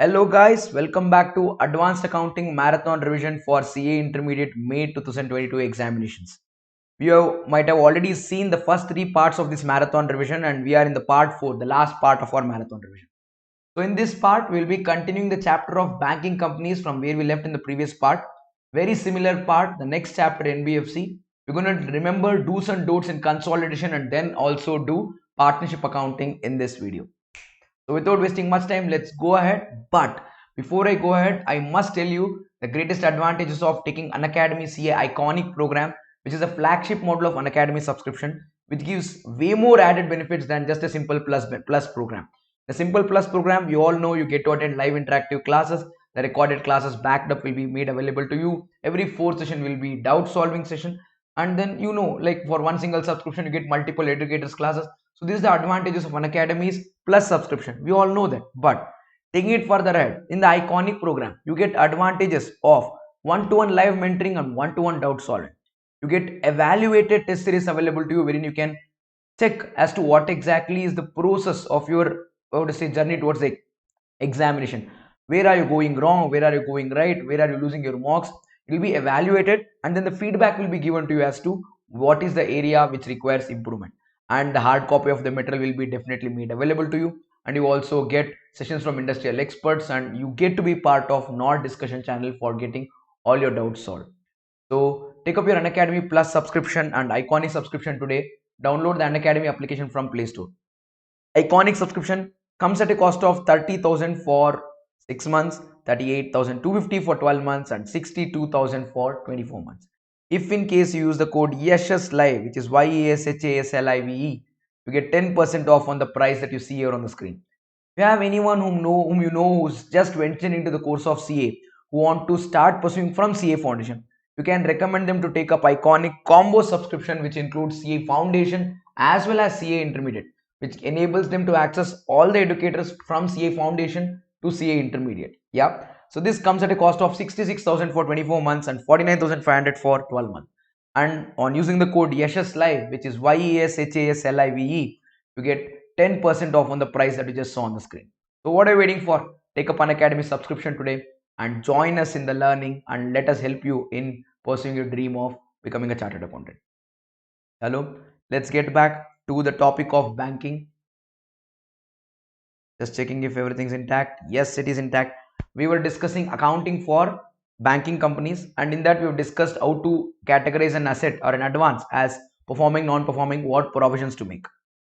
Hello guys, welcome back to Advanced Accounting Marathon Revision for CA Intermediate May 2022 examinations. Might have already seen the first three parts of this marathon revision and we are in the part 4, the last part of our marathon revision. So in this part, we'll be continuing the chapter of banking companies from where we left in the previous part. Very similar part, the next chapter NBFC. We're going to remember do's and don'ts in consolidation and then also do partnership accounting in this video. So without wasting much time, let's go ahead. But before I go ahead, I must tell you the greatest advantages of taking Unacademy CA Iconic program, which is a flagship model of Unacademy subscription, which gives way more added benefits than just a simple plus program. The simple plus program, you all know, you get to attend live interactive classes. The recorded classes backed up will be made available to you. Every fourth session will be doubt solving session. And then, like for one single subscription, you get multiple educators classes. So these are the advantages of Unacademy's plus subscription. We all know that. But taking it further ahead, in the Iconic program, you get advantages of one-to-one live mentoring and one-to-one doubt solving. You get evaluated test series available to you wherein you can check as to what exactly is the process of your journey towards the examination. Where are you going wrong? Where are you going right? Where are you losing your marks? It will be evaluated and then the feedback will be given to you as to what is the area which requires improvement. And the hard copy of the material will be definitely made available to you. And you also get sessions from industrial experts and you get to be part of NOR discussion channel for getting all your doubts solved. So take up your Unacademy Plus subscription and Iconic subscription today. Download the Unacademy application from Play Store. Iconic subscription comes at a cost of 30,000 for 6 months, 38,250 for 12 months and 62,000 for 24 months. If in case you use the code YESHASLIVE, which is YESHASLIVE, you get 10% off on the price that you see here on the screen. If you have anyone whom you know who's just ventured into the course of CA, who want to start pursuing from CA Foundation, you can recommend them to take up Iconic combo subscription, which includes CA Foundation as well as CA Intermediate, which enables them to access all the educators from CA Foundation to CA Intermediate. Yeah. So this comes at a cost of 66,000 for 24 months and 49,500 for 12 months. And on using the code YESHASLIVE, which is YESHASLIVE, you get 10% off on the price that you just saw on the screen. So what are you waiting for? Take up Unacademy subscription today and join us in the learning and let us help you in pursuing your dream of becoming a chartered accountant. Hello, let's get back to the topic of banking. Just checking if everything's intact. Yes, it is intact. We were discussing accounting for banking companies, and in that we have discussed how to categorize an asset or an advance as performing, non-performing, what provisions to make.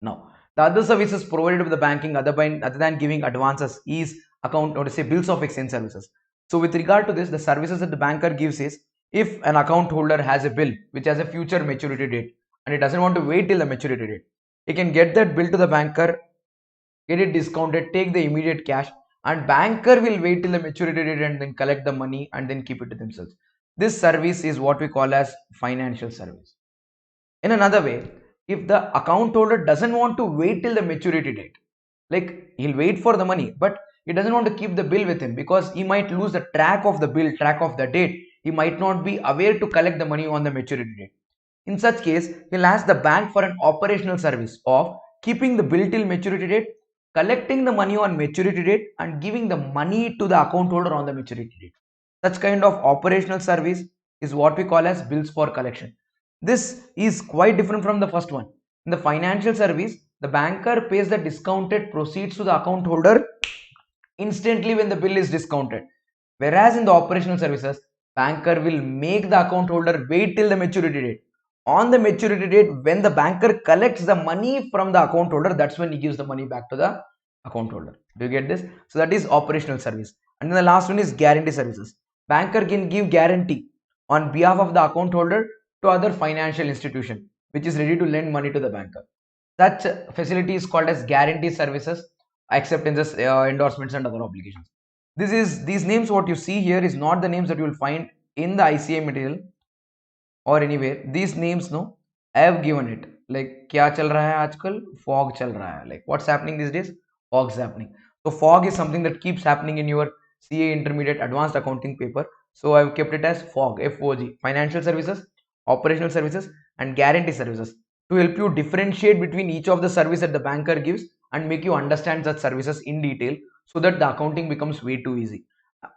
Now, the other services provided by the banking other than giving advances is bills of exchange services. So with regard to this, the services that the banker gives is, if an account holder has a bill which has a future maturity date and it doesn't want to wait till the maturity date, he can get that bill to the banker, get it discounted, take the immediate cash, and banker will wait till the maturity date and then collect the money and then keep it to themselves. This service is what we call as financial service. In another way, if the account holder doesn't want to wait till the maturity date, like he'll wait for the money, but he doesn't want to keep the bill with him because he might lose the track of the bill, track of the date. He might not be aware to collect the money on the maturity date. In such case, he'll ask the bank for an operational service of keeping the bill till maturity date, collecting the money on maturity date and giving the money to the account holder on the maturity date. Such kind of operational service is what we call as bills for collection. This is quite different from the first one. In the financial service, the banker pays the discounted proceeds to the account holder instantly when the bill is discounted. Whereas in the operational services, banker will make the account holder wait till the maturity date. On the maturity date, when the banker collects the money from the account holder, that's when he gives the money back to the account holder. Do you get this? So that is operational service. And then the last one is guarantee services. Banker can give guarantee on behalf of the account holder to other financial institution which is ready to lend money to the banker. Such facility is called as guarantee services, acceptances, endorsements and other obligations. These names what you see here is not the names that you will find in the ICA material or anywhere. These names, no, I have given it. Like क्या चल रहा है आजकल? Fog चल रहा है. Like what's happening these days? Fog's happening. So fog is something that keeps happening in your CA intermediate advanced accounting paper. So I've kept it as FOG, FOG, financial services, operational services and guarantee services, to help you differentiate between each of the service that the banker gives and make you understand such services in detail so that the accounting becomes way too easy.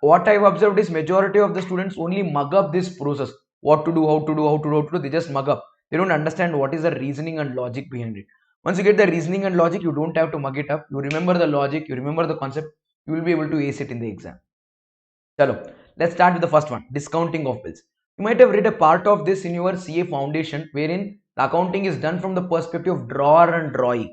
What I've observed is majority of the students only mug up this process. What to do, how to do, how to do, how to do. They just mug up. They don't understand what is the reasoning and logic behind it. Once you get the reasoning and logic, you don't have to mug it up. You remember the logic, you remember the concept, you will be able to ace it in the exam. Chalo, let's start with the first one, discounting of bills. You might have read a part of this in your CA foundation wherein the accounting is done from the perspective of drawer and drawee.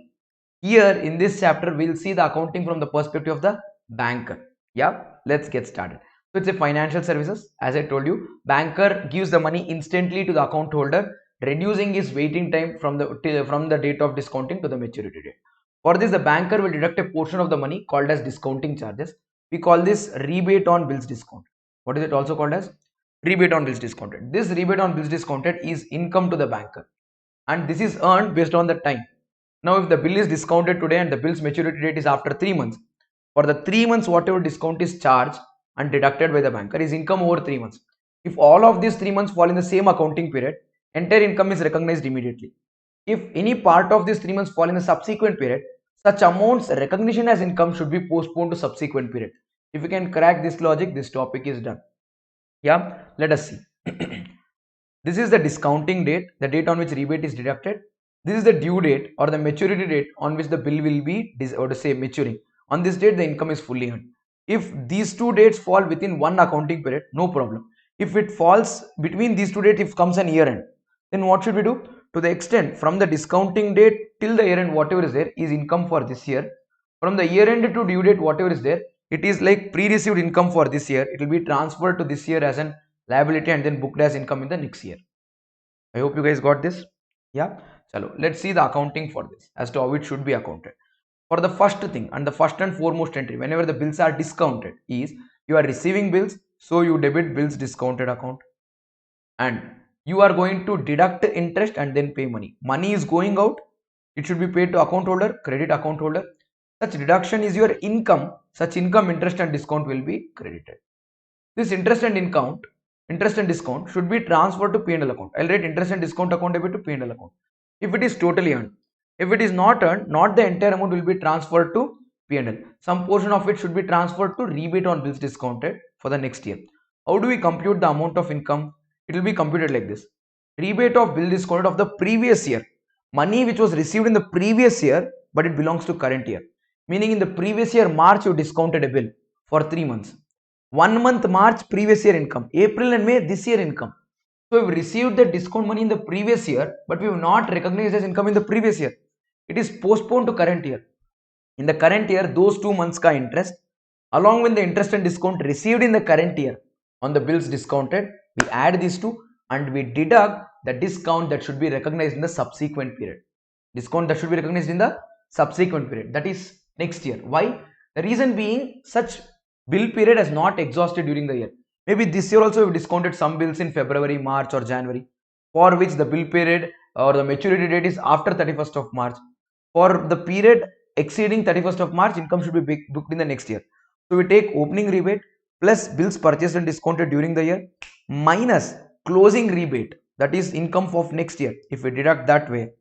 Here in this chapter, we'll see the accounting from the perspective of the banker. Yeah, let's get started. So it's a financial services. As I told you, banker gives the money instantly to the account holder, reducing his waiting time from the date of discounting to the maturity date. For this, the banker will deduct a portion of the money called as discounting charges. We call this rebate on bills discount. What is it also called as? Rebate on bills discounted. This rebate on bills discounted is income to the banker, and this is earned based on the time. Now, if the bill is discounted today and the bill's maturity date is after 3 months, for the 3 months, whatever discount is charged and deducted by the banker is income over 3 months. If all of these 3 months fall in the same accounting period, entire income is recognized immediately. If any part of these 3 months fall in the subsequent period, such amounts recognition as income should be postponed to subsequent period. If you can crack this logic, this topic is done. Yeah, let us see. This is the discounting date, the date on which rebate is deducted. This is the due date or the maturity date on which the bill will be, or to say, maturing. On this date, the income is fully earned. If these two dates fall within one accounting period, no problem. If it falls between these two dates, if comes an year end, then what should we do? To the extent from the discounting date till the year end, whatever is there is income for this year. From the year end to due date, whatever is there, it is like pre-received income for this year. It will be transferred to this year as an liability and then booked as income in the next year. I hope you guys got this. Yeah. Chalo, let's see the accounting for this as to how it should be accounted. For the first thing and the first and foremost entry, whenever the bills are discounted, is you are receiving bills, so you debit bills discounted account, and you are going to deduct interest and then pay money. Money is going out, it should be paid to account holder, credit account holder. Such deduction is your income. Such income, interest and discount will be credited. This interest and discount should be transferred to P&L account. I'll write interest and discount account debit to P&L account if it is totally earned. If it is not earned, not the entire amount will be transferred to P&L. Some portion of it should be transferred to rebate on bills discounted for the next year. How do we compute the amount of income? It will be computed like this. Rebate of bill discounted of the previous year. Money which was received in the previous year, but it belongs to current year. Meaning in the previous year March you discounted a bill for 3 months. 1 month March previous year income, April and May this year income. So we've received the discount money in the previous year, but we have not recognized as income in the previous year. It is postponed to current year. In the current year, those 2 months ka interest along with the interest and discount received in the current year on the bills discounted, we add these two and we deduct the discount that should be recognized in the subsequent period. Discount that should be recognized in the subsequent period, that is next year. Why? The reason being, such bill period has not exhausted during the year. Maybe this year also we discounted some bills in February, March or January, for which the bill period or the maturity date is after 31st of March. For the period exceeding 31st of March, income should be booked in the next year. So we take opening rebate plus bills purchased and discounted during the year minus closing rebate, that is income of next year. If we deduct that way,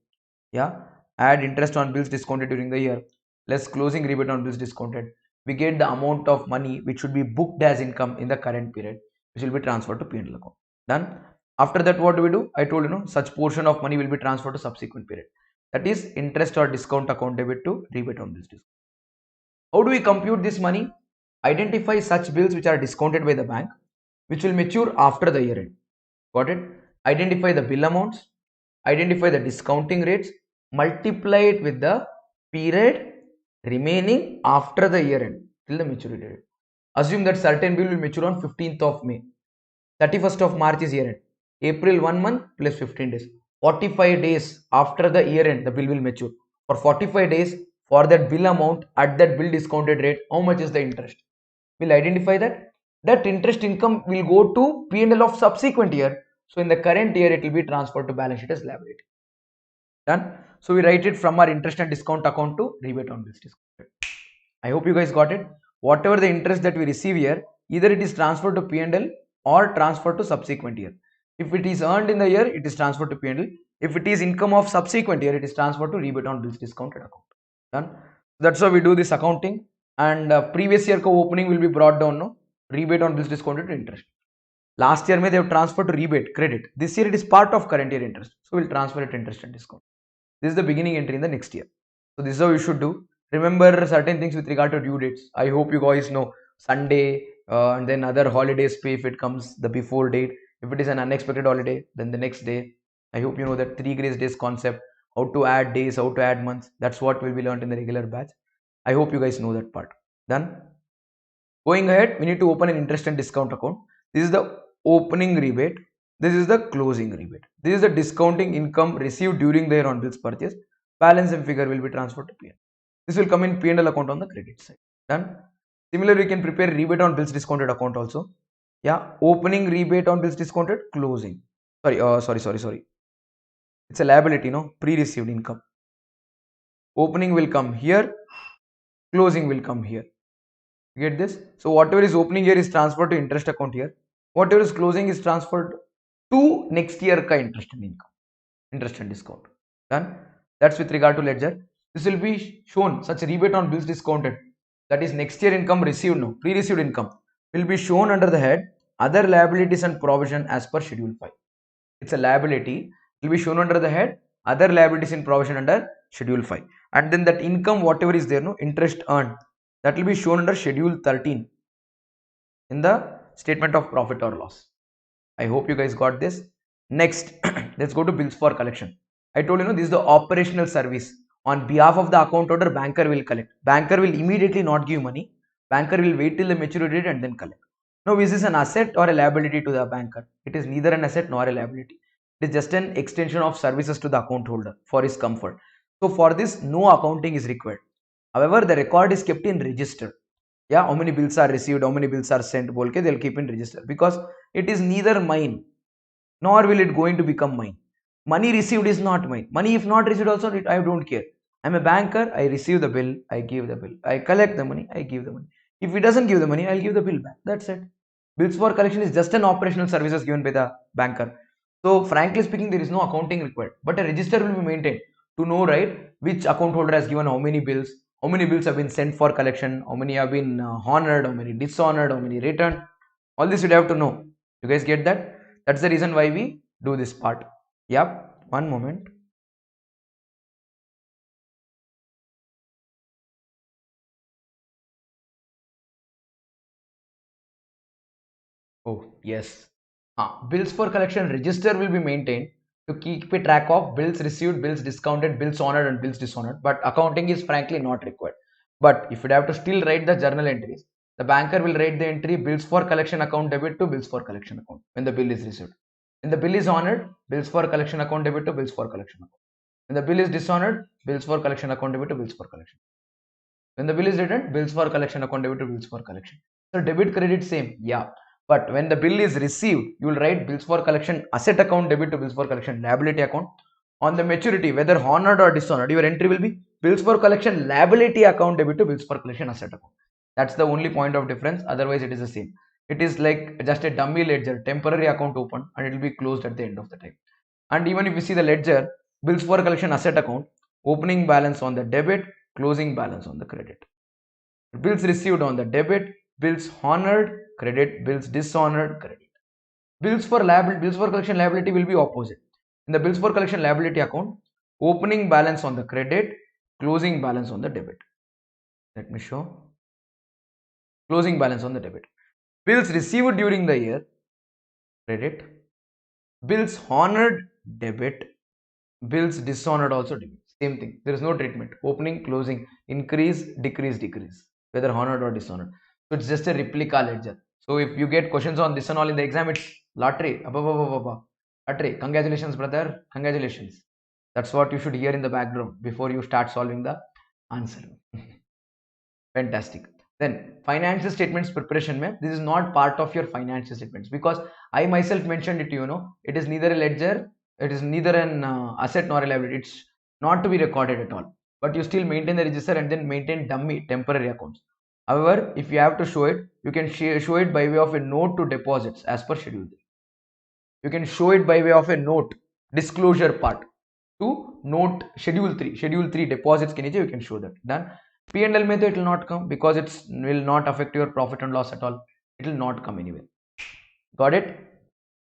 yeah, add interest on bills discounted during the year less closing rebate on bills discounted, we get the amount of money which should be booked as income in the current period, which will be transferred to P&L account. Done. After that, what do we do? I told you, such portion of money will be transferred to subsequent period. That is interest or discount account debit to rebate on bills discount. How do we compute this money? Identify such bills which are discounted by the bank, which will mature after the year end. Got it? Identify the bill amounts, identify the discounting rates, multiply it with the period remaining after the year end till the maturity date. Assume that certain bill will mature on 15th of May. 31st of March is year end. April 1 month plus 15 days. 45 days after the year end, the bill will mature. For 45 days, for that bill amount at that bill discounted rate, how much is the interest? We'll identify that. That interest income will go to P&L of subsequent year. So in the current year, it will be transferred to balance sheet as liability. Done. So we write it from our interest and discount account to rebate on bills discounted. I hope you guys got it. Whatever the interest that we receive here, either it is transferred to P&L or transferred to subsequent year. If it is earned in the year, it is transferred to P&L. If it is income of subsequent year, it is transferred to rebate on bills discounted account. Done. That's how we do this accounting. and previous year ko opening will be brought down, no, rebate on bills discounted to interest. Last year may they have transferred to rebate credit. This year it is part of current year interest, so we'll transfer it to interest and discount. This is the beginning entry in the next year. So this is how you should do. Remember certain things with regard to due dates. I hope you guys know Sunday and then other holidays pay if it comes the before date. If it is an unexpected holiday, then the next day. I hope you know that 3 grace days concept, how to add days, how to add months. That's what will be learned in the regular batch. I hope you guys know that part. Done. Going ahead, we need to open an interest and discount account. This is the opening rebate. This is the closing rebate. This is the discounting income received during the year on bills purchased. Balance and figure will be transferred to P&L. This will come in P&L account on the credit side. Done. Similarly, we can prepare rebate on bills discounted account also. Yeah, opening rebate on bills discounted, closing. Sorry. It's a liability, no? Pre-received income. Opening will come here, closing will come here. Get this? So whatever is opening here is transferred to interest account here. Whatever is closing is transferred to next year ka interest and income, interest and discount. Done. That's with regard to ledger. This will be shown, such rebate on bills discounted, that is next year income received, no, pre-received income, will be shown under the head other liabilities and provision as per schedule 5. It's a liability. It will be shown under the head other liabilities in provision under schedule 5, and then that income whatever is there, no, interest earned, that will be shown under schedule 13 in the statement of profit or loss. I hope you guys got this. Next, let's go to bills for collection. I told you, this is the operational service. On behalf of the account holder, banker will collect. Banker will immediately not give money. Banker will wait till the maturity date and then collect. Now, is this an asset or a liability to the banker? It is neither an asset nor a liability. It is just an extension of services to the account holder for his comfort. So, for this, no accounting is required. However, the record is kept in register. Yeah, how many bills are received, how many bills are sent, bolke they'll keep in register, because it is neither mine nor will it going to become mine. Money received is not mine. Money if not received also, I don't care. I'm a banker, I receive the bill, I give the bill. I collect the money, I give the money. If he doesn't give the money, I'll give the bill back. That's it. Bills for collection is just an operational services given by the banker. So frankly speaking, there is no accounting required, but a register will be maintained to know, right, which account holder has given how many bills have been sent for collection, how many have been honored, how many dishonored, how many returned. All this you'd have to know. You guys get that? That's the reason why we do this part. Yep, one moment. Oh, yes. Bills for collection register will be maintained to keep a track of bills received, bills discounted, bills honored, and bills dishonored. But accounting is frankly not required. But if you have to still write the journal entries, the banker will write the entry bills for collection account debit to bills for collection account when the bill is received. When the bill is honored, bills for collection account debit to bills for collection account. When the bill is dishonored, bills for collection account debit to bills for collection. When the bill is returned, bills for collection account debit to bills for collection. So debit credit same, yeah. But when the bill is received, you will write bills for collection asset account debit to bills for collection liability account. On the maturity, whether honored or dishonored, your entry will be bills for collection liability account debit to bills for collection asset account. That's the only point of difference. Otherwise, it is the same. It is like just a dummy ledger, temporary account open, and it will be closed at the end of the time. And even if you see the ledger, bills for collection asset account, opening balance on the debit, closing balance on the credit. Bills received on the debit, bills honored, credit, bills dishonored, credit. Bills for collection liability will be opposite. In the bills for collection liability account, opening balance on the credit, closing balance on the debit. Let me show. Closing balance on the debit. Bills received during the year, credit. Bills honored, debit. Bills dishonored also debit. Same thing. There is no treatment. Opening, closing, increase, decrease, whether honored or dishonored. So it's just a replica ledger. So if you get questions on this and all in the exam, it's lottery. Lottery. Congratulations, brother. Congratulations. That's what you should hear in the background before you start solving the answer. Fantastic. Then financial statements preparation, mein, this is not part of your financial statements because I myself mentioned it to you, it is neither a ledger, it is neither an asset nor a liability. It's not to be recorded at all. But you still maintain the register and then maintain dummy temporary accounts. However, if you have to show it, you can show it by way of a note to deposits as per schedule. You can show it by way of a note disclosure part to note schedule 3 deposits ke niche you can show that. Done. P&L mein it will not come because it will not affect your profit and loss at all. It will not come anywhere. Got it?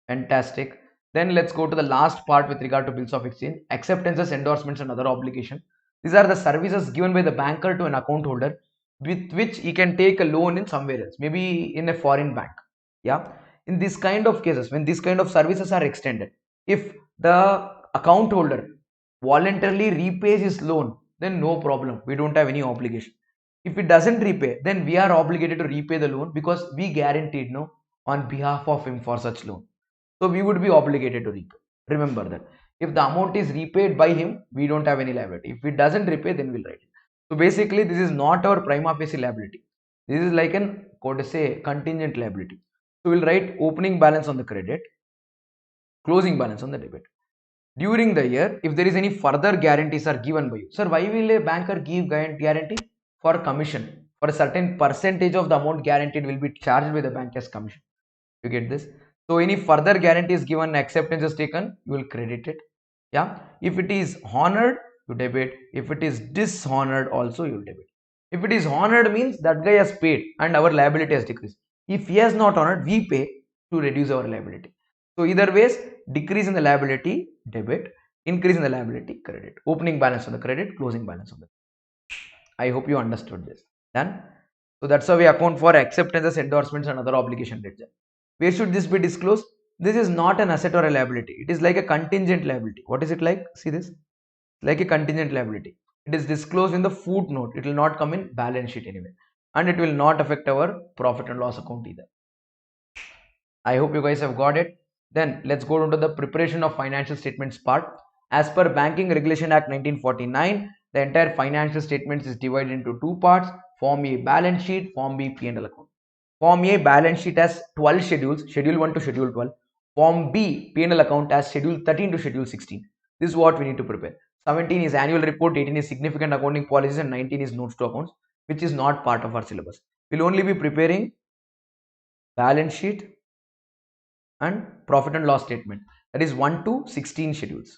Fantastic. Then let's go to the last part with regard to bills of exchange: acceptances, endorsements, and other obligation. These are the services given by the banker to an account holder with which he can take a loan in somewhere else, maybe in a foreign bank. Yeah. In this kind of cases, when these kind of services are extended, if the account holder voluntarily repays his loan, then no problem. We don't have any obligation. If it doesn't repay, then we are obligated to repay the loan because we guaranteed no on behalf of him for such loan. So we would be obligated to repay. Remember that. If the amount is repaid by him, we don't have any liability. If it doesn't repay, then we'll write it. So basically, this is not our prima facie liability. This is like an, what to say, contingent liability. So we'll write opening balance on the credit, closing balance on the debit. During the year, if there is any further guarantees are given by you. Sir, why will a banker give guarantee? For commission. For a certain percentage of the amount guaranteed will be charged by the bank as commission. You get this? So any further guarantee is given, acceptance is taken, you will credit it. Yeah. If it is honored, you debit. If it is dishonored, also you will debit. If it is honored means that guy has paid and our liability has decreased. If he has not honored, we pay to reduce our liability. So either ways, decrease in the liability, debit, increase in the liability, credit. Opening balance on the credit, closing balance on the. I hope you understood this. Done. So that's how we account for acceptances, endorsements, and other obligation ledger. Where should this be disclosed? This is not an asset or a liability. It is like a contingent liability. What is it like? See this? Like a contingent liability. It is disclosed in the footnote. It will not come in balance sheet anyway. And it will not affect our profit and loss account either. I hope you guys have got it. Then let's go into the preparation of financial statements part. As per Banking Regulation Act 1949, the entire financial statements is divided into two parts: Form A balance sheet, Form B P&L account. Form A balance sheet has 12 schedules, Schedule 1 to Schedule 12. Form B P&L account has Schedule 13 to Schedule 16. This is what we need to prepare. 17 is annual report, 18 is significant accounting policies, and 19 is notes to accounts, which is not part of our syllabus. We'll only be preparing balance sheet and profit and loss statement. That is 1 to 16 schedules.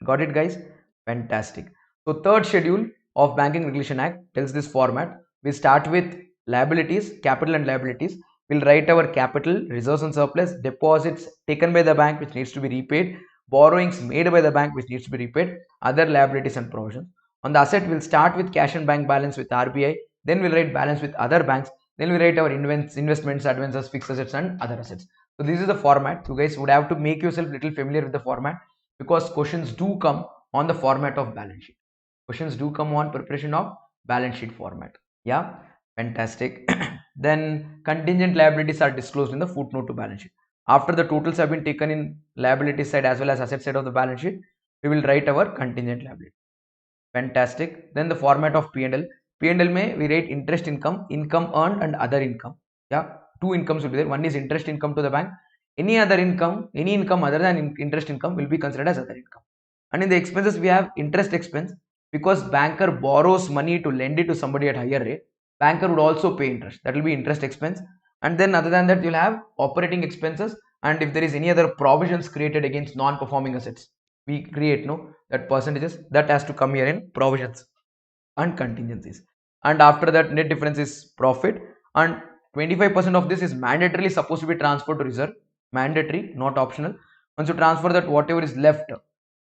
Got it, guys? Fantastic. So third schedule of Banking Regulation Act tells this format. We start with liabilities, capital and liabilities. We'll write our capital, reserves and surplus, deposits taken by the bank which needs to be repaid, borrowings made by the bank which needs to be repaid, other liabilities and provisions. On the asset, we'll start with cash and bank balance with RBI. Then we'll write balance with other banks. Then we write our investments, advances, fixed assets and other assets. So this is the format. You guys would have to make yourself little familiar with the format because questions do come on the format of balance sheet. Questions do come on preparation of balance sheet format. Yeah, fantastic. Then contingent liabilities are disclosed in the footnote to balance sheet. After the totals have been taken in liability side as well as asset side of the balance sheet, we will write our contingent liability. Fantastic. Then the format of P&L. P&L may we write interest income, income earned and other income. Yeah, two incomes will be there. One is interest income to the bank. Any other income, any income other than interest income will be considered as other income. And in the expenses, we have interest expense because banker borrows money to lend it to somebody at higher rate. Banker would also pay interest. That will be interest expense. And then other than that, you'll have operating expenses. And if there is any other provisions created against non-performing assets, we create that percentages that has to come here in provisions and contingencies. And after that, net difference is profit, and 25% of this is mandatorily supposed to be transferred to reserve. Mandatory, not optional. Once you transfer that, whatever is left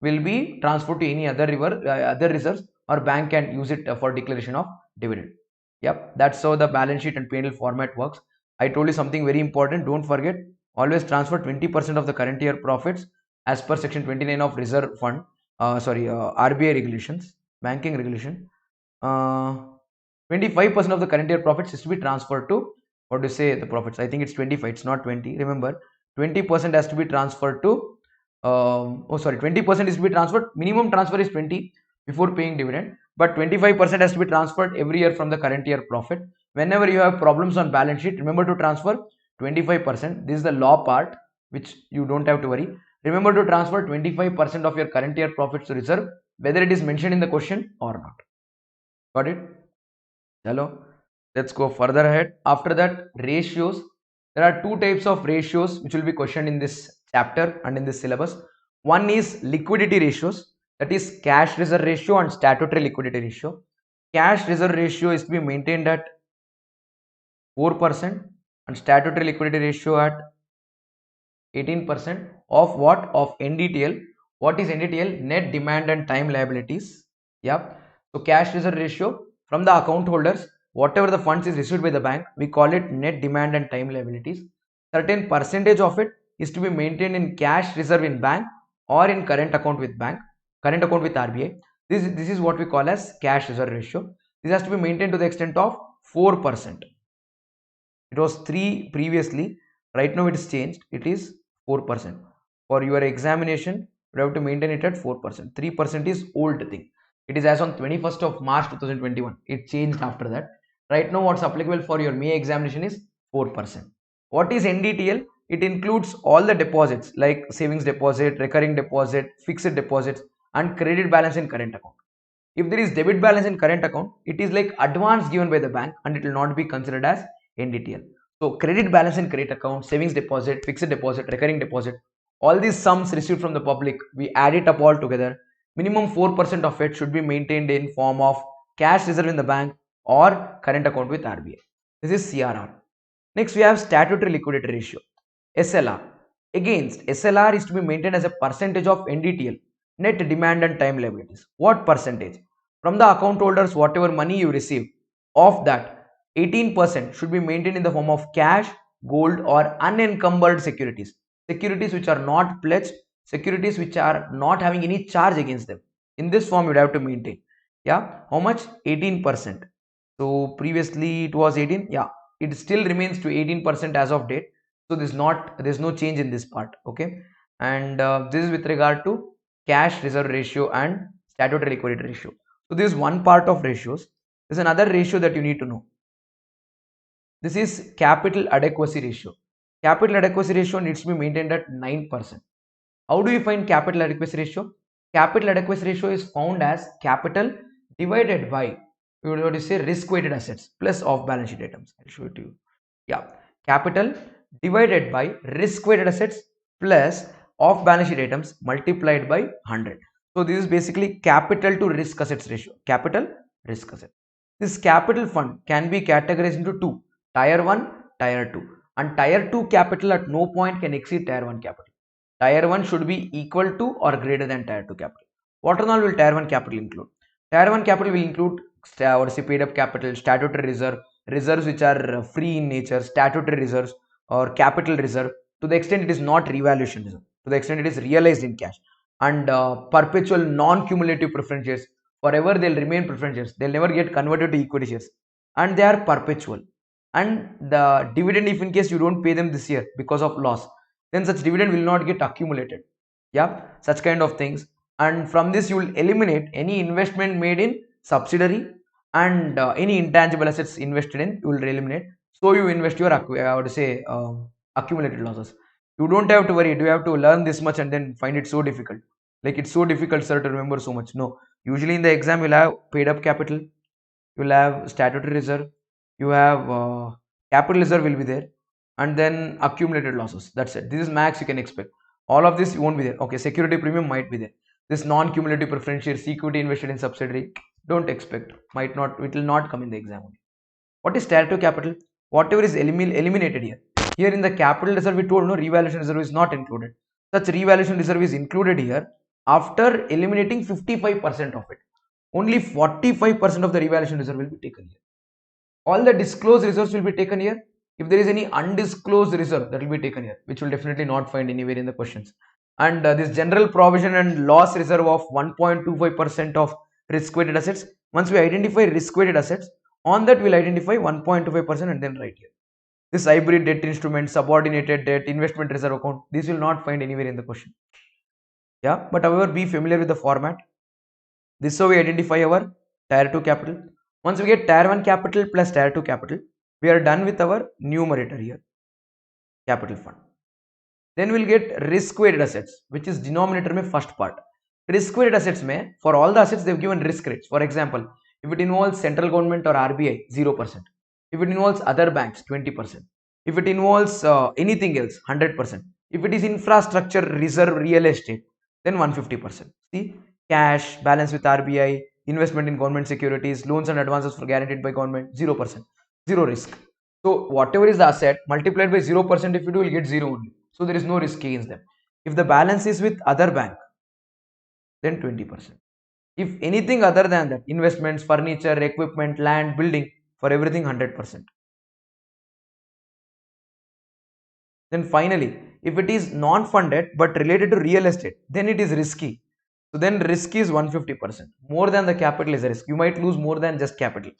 will be transferred to any other other reserves, or bank can use it for declaration of dividend. Yep, that's how the balance sheet and P&L format works. I told you something very important. Don't forget, always transfer 20% of the current year profits as per section 29 of reserve fund. RBI regulations, banking regulation. 25% of the current year profits is to be transferred to, what to say, the profits. I think it's 25. It's not 20. Remember, 20% has to be transferred to. 20% is to be transferred. Minimum transfer is 20 before paying dividend, but 25% has to be transferred every year from the current year profit. Whenever you have problems on balance sheet, remember to transfer 25%. This is the law part, which you don't have to worry. Remember to transfer 25% of your current year profits to reserve, whether it is mentioned in the question or not. Got it? Hello. Let's go further ahead. After that, ratios. There are two types of ratios which will be questioned in this chapter and in this syllabus. One is liquidity ratios, that is cash reserve ratio and statutory liquidity ratio. cash reserve ratio is to be maintained at 4% and statutory liquidity ratio at 18% of what? Of NDTL. What is NDTL? Net demand and time liabilities. Yep. So cash reserve ratio from the account holders, whatever the funds is received by the bank, we call it net demand and time liabilities. Certain percentage of it is to be maintained in cash reserve in bank or in current account with bank, current account with RBI. This is what we call as cash reserve ratio. This has to be maintained to the extent of 4%. It was 3 previously, right now it is changed, it is 4%. For your examination, you have to maintain it at 4%. 3% is old thing. It is as on 21st of March 2021. It changed after that. Right now, what's applicable for your May examination is 4%. What is NDTL? It includes all the deposits like savings deposit, recurring deposit, fixed deposits, and credit balance in current account. If there is debit balance in current account, it is like advance given by the bank and it will not be considered as NDTL. So credit balance in credit account, savings deposit, fixed deposit, recurring deposit, all these sums received from the public, we add it up all together. Minimum 4% of it should be maintained in form of cash reserve in the bank or current account with RBI. This is CRR. Next we have statutory liquidity ratio, SLR. Against SLR is to be maintained as a percentage of NDTL, net demand and time liabilities. What percentage? From the account holders, whatever money you receive, of that 18% should be maintained in the form of cash, gold or unencumbered securities. Securities which are not pledged, securities which are not having any charge against them. In this form you would have to maintain. Yeah, how much? 18%. So previously it was 18. Yeah, it still remains to 18% as of date. So there's no change in this part. Okay, and this is with regard to cash reserve ratio and statutory liquidity ratio. So this is one part of ratios. There's another ratio that you need to know. This is capital adequacy ratio. Capital adequacy ratio needs to be maintained at 9%. How do you find capital adequacy ratio? Capital adequacy ratio is found as capital divided by, we would have to say, risk weighted assets plus off balance sheet items. I'll show it to you. Yeah, capital divided by risk weighted assets plus off balance sheet items multiplied by 100. So this is basically capital to risk assets ratio. Capital, risk asset. This capital fund can be categorized into two: tier 1, tier 2, and tier 2 capital at no point can exceed tier 1 capital. Tier 1 should be equal to or greater than tier 2 capital. What and all will tier 1 capital include? Tier 1 capital will include paid up capital, statutory reserve, reserves which are free in nature, statutory reserves or capital reserve, to the extent it is not revaluation reserve, to the extent it is realized in cash, and perpetual non-cumulative preference shares. Forever they'll remain preference shares, they'll never get converted to equity shares, and they are perpetual. And the dividend, if in case you don't pay them this year because of loss, then such dividend will not get accumulated. Yeah, such kind of things. And from this you will eliminate any investment made in subsidiary, and any intangible assets invested in you will eliminate. So you invest your I would say accumulated losses. You don't have to worry, do you have to learn this much and then find it so difficult? Like, it's so difficult, sir, to remember so much. No, usually in the exam you'll have paid up capital, you'll have statutory reserve, you have capital reserve will be there, and then accumulated losses. That's it. This is max you can expect. All of this won't be there. Okay, security premium might be there. This non-cumulative preference shares, equity invested in subsidiary, don't expect. Might not. It will not come in the exam. What is tier 2 capital? Whatever is eliminated here. Here in the capital reserve we told no revaluation reserve is not included. Such revaluation reserve is included here after eliminating 55% of it. Only 45% of the revaluation reserve will be taken here. All the disclosed reserves will be taken here. If there is any undisclosed reserve, that will be taken here, which will definitely not find anywhere in the questions. And this general provision and loss reserve of 1.25% of risk weighted assets. Once we identify risk weighted assets, on that we'll identify 1.25% and then write here. This hybrid debt instrument, subordinated debt, investment reserve account, this will not find anywhere in the question. Yeah, but however, be familiar with the format. This is how we identify our tier 2 capital. Once we get tier 1 capital plus tier 2 capital, we are done with our numerator here, capital fund. Then we'll get risk weighted assets, which is denominator mein first part. Risk weighted assets mein, for all the assets they've given risk rates. For example, if it involves central government or RBI, 0%. If it involves other banks, 20%. If it involves anything else, 100%. If it is infrastructure, reserve, real estate, then 150%. See, cash, balance with RBI, investment in government securities, loans and advances for guaranteed by government, 0%, zero risk. So whatever is the asset multiplied by 0%, if you do, you'll get zero only. So there is no risk against them. If the balance is with other bank, then 20%. If anything other than that, investments, furniture, equipment, land, building, for everything 100%. Then finally, if it is non-funded but related to real estate, then it is risky. So then risk is 150%. More than the capital is a risk. You might lose more than just capital.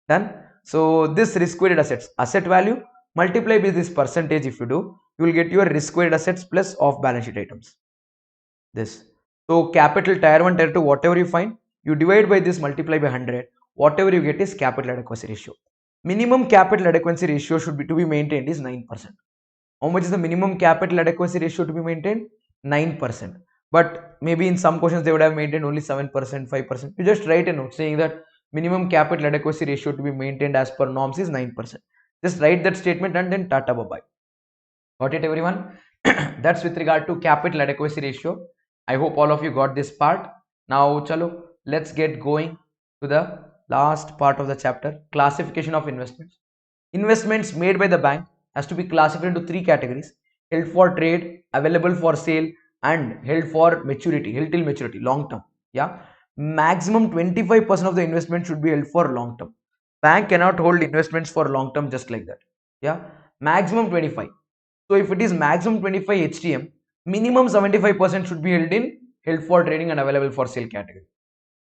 Done. So this risk-weighted assets, asset value multiply by this percentage. If you do, you will get your risk-weighted assets plus off balance sheet items. This. So capital tier 1, tier 2, whatever you find, you divide by this, multiply by 100. Whatever you get is capital adequacy ratio. Minimum capital adequacy ratio should be to be maintained is 9%. How much is the minimum capital adequacy ratio to be maintained? 9%. But maybe in some questions they would have maintained only 7%, 5%. You just write a note saying that minimum capital adequacy ratio to be maintained as per norms is 9%. Just write that statement and then tata bye-bye. Got it, everyone? That's with regard to capital adequacy ratio. I hope all of you got this part. Now, chalo, let's get going to the last part of the chapter, classification of investments. Investments made by the bank has to be classified into three categories: held for trade, available for sale, and held for maturity, held till maturity, long term. Yeah, maximum 25% of the investment should be held for long term. Bank cannot hold investments for long term just like that. Yeah, maximum 25. So if it is maximum 25 HTM, minimum 75% should be held for trading and available for sale category.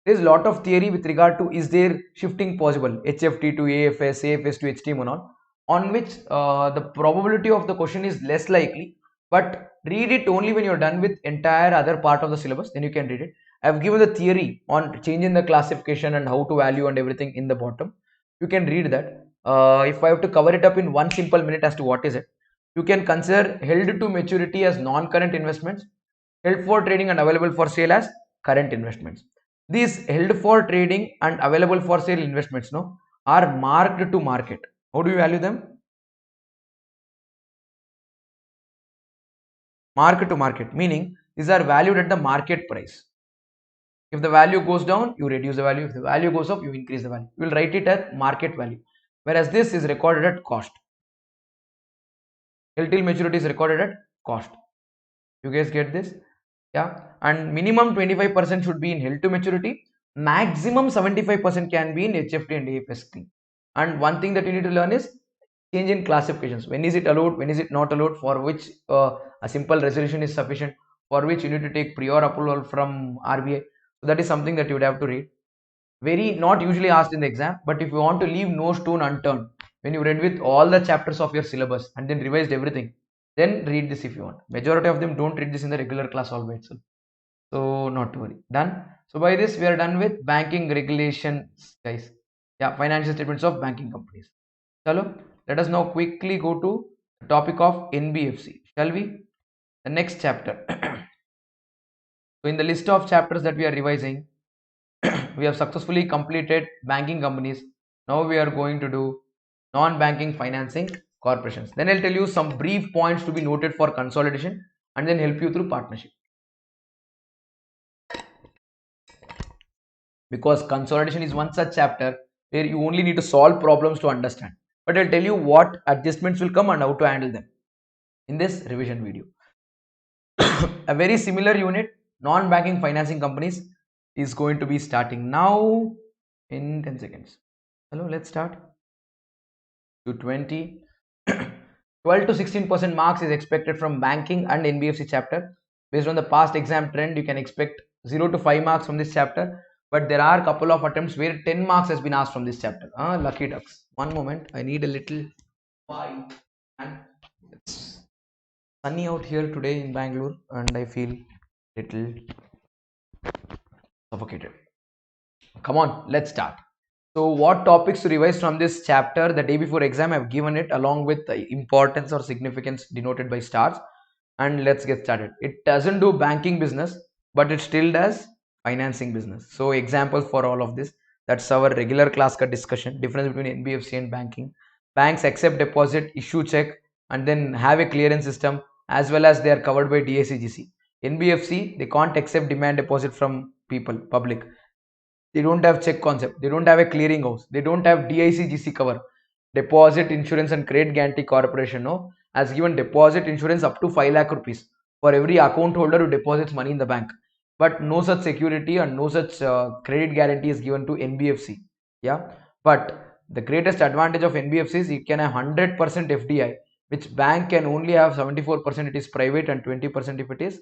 There is a lot of theory with regard to is there shifting possible, HFT to AFS, AFS to HTM and all, on which the probability of the question is less likely, but read it only when you're done with entire other part of the syllabus, then you can read it. I have given the theory on changing the classification and how to value and everything in the bottom. You can read that. If I have to cover it up in one simple minute as to what is it, you can consider held to maturity as non-current investments, held for trading and available for sale as current investments. These held for trading and available for sale investments are marked to market. How do you value them? Market to market, meaning these are valued at the market price. If the value goes down, you reduce the value. If the value goes up, you increase the value. You will write it at market value. Whereas this is recorded at cost. Held till maturity is recorded at cost. You guys get this? Yeah. And minimum 25% should be in held to maturity. Maximum 75% can be in HFT and AFS scheme. And one thing that you need to learn is change in classifications. When is it allowed? When is it not allowed? For which a simple resolution is sufficient? For which you need to take prior approval from RBI. So that is something that you would have to read. Very not usually asked in the exam, but if you want to leave no stone unturned, when you read with all the chapters of your syllabus and then revised everything, then read this if you want. Majority of them don't read this in the regular class all by itself. So not to worry. Done. So by this we are done with banking regulations, guys. Yeah, financial statements of banking companies. Chalo, let us now quickly go to the topic of NBFC. Shall we? The next chapter. So in the list of chapters that we are revising, we have successfully completed banking companies. Now we are going to do non-banking financing corporations. Then I'll tell you some brief points to be noted for consolidation and then help you through partnership. Because consolidation is one such chapter where you only need to solve problems to understand. But I'll tell you what adjustments will come and how to handle them in this revision video. A very similar unit, non-banking financing companies, is going to be starting now in 10 seconds. Hello, let's start. To 20. 12 to 16% marks is expected from banking and NBFC chapter. Based on the past exam trend, you can expect 0 to 5 marks from this chapter. But there are a couple of attempts where 10 marks has been asked from this chapter. Lucky ducks. One moment, I need a little wine. And it's sunny out here today in Bangalore and I feel little suffocated. Come on, let's start. So what topics to revise from this chapter? The day before exam I have given it along with the importance or significance denoted by stars. And let's get started. It doesn't do banking business, but it still does financing business. So examples for all of this. That's our regular class cut discussion. Difference between NBFC and banking. Banks accept deposit, issue check, and then have a clearance system, as well as they are covered by DACGC. NBFC, they can't accept demand deposit from people, public. They don't have check concept. They don't have a clearing house. They don't have DICGC cover. Deposit Insurance and Credit Guarantee Corporation no has given deposit insurance up to 5 lakh rupees for every account holder who deposits money in the bank. But no such security and no such credit guarantee is given to NBFC. Yeah. But the greatest advantage of NBFC is it can have 100% FDI, which bank can only have 74% it is private and 20% if it is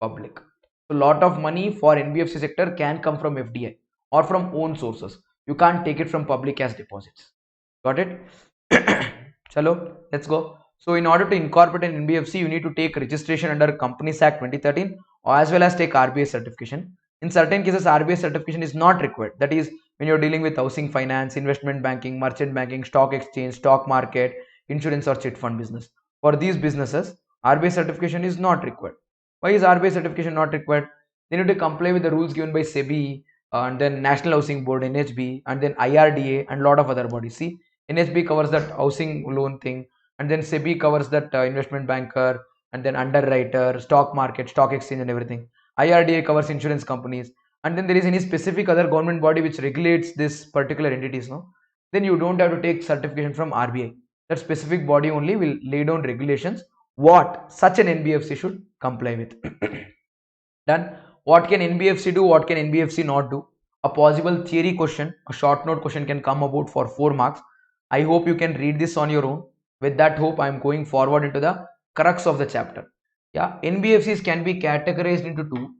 public. So lot of money for NBFC sector can come from FDI or from own sources. You can't take it from public as deposits. Got it? Chalo, let's go. So in order to incorporate an NBFC, you need to take registration under Companies Act 2013 or as well as take RBI certification. In certain cases, RBI certification is not required. That is when you're dealing with housing finance, investment banking, merchant banking, stock exchange, stock market, insurance or chit fund business. For these businesses, RBI certification is not required. Why is RBI certification not required? They need to comply with the rules given by SEBI and then National Housing Board, NHB, and then IRDA and lot of other bodies. See, NHB covers that housing loan thing, and then SEBI covers that investment banker, and then underwriter, stock market, stock exchange, and everything. IRDA covers insurance companies, and then there is any specific other government body which regulates this particular entities. No, then you don't have to take certification from RBI. That specific body only will lay down regulations what such an NBFC should comply with. Done. What can NBFC do? What can NBFC not do? A possible theory question, a short note question can come about for 4 marks. I hope you can read this on your own. With that hope, I am going forward into the crux of the chapter. Yeah, NBFCs can be categorized into two.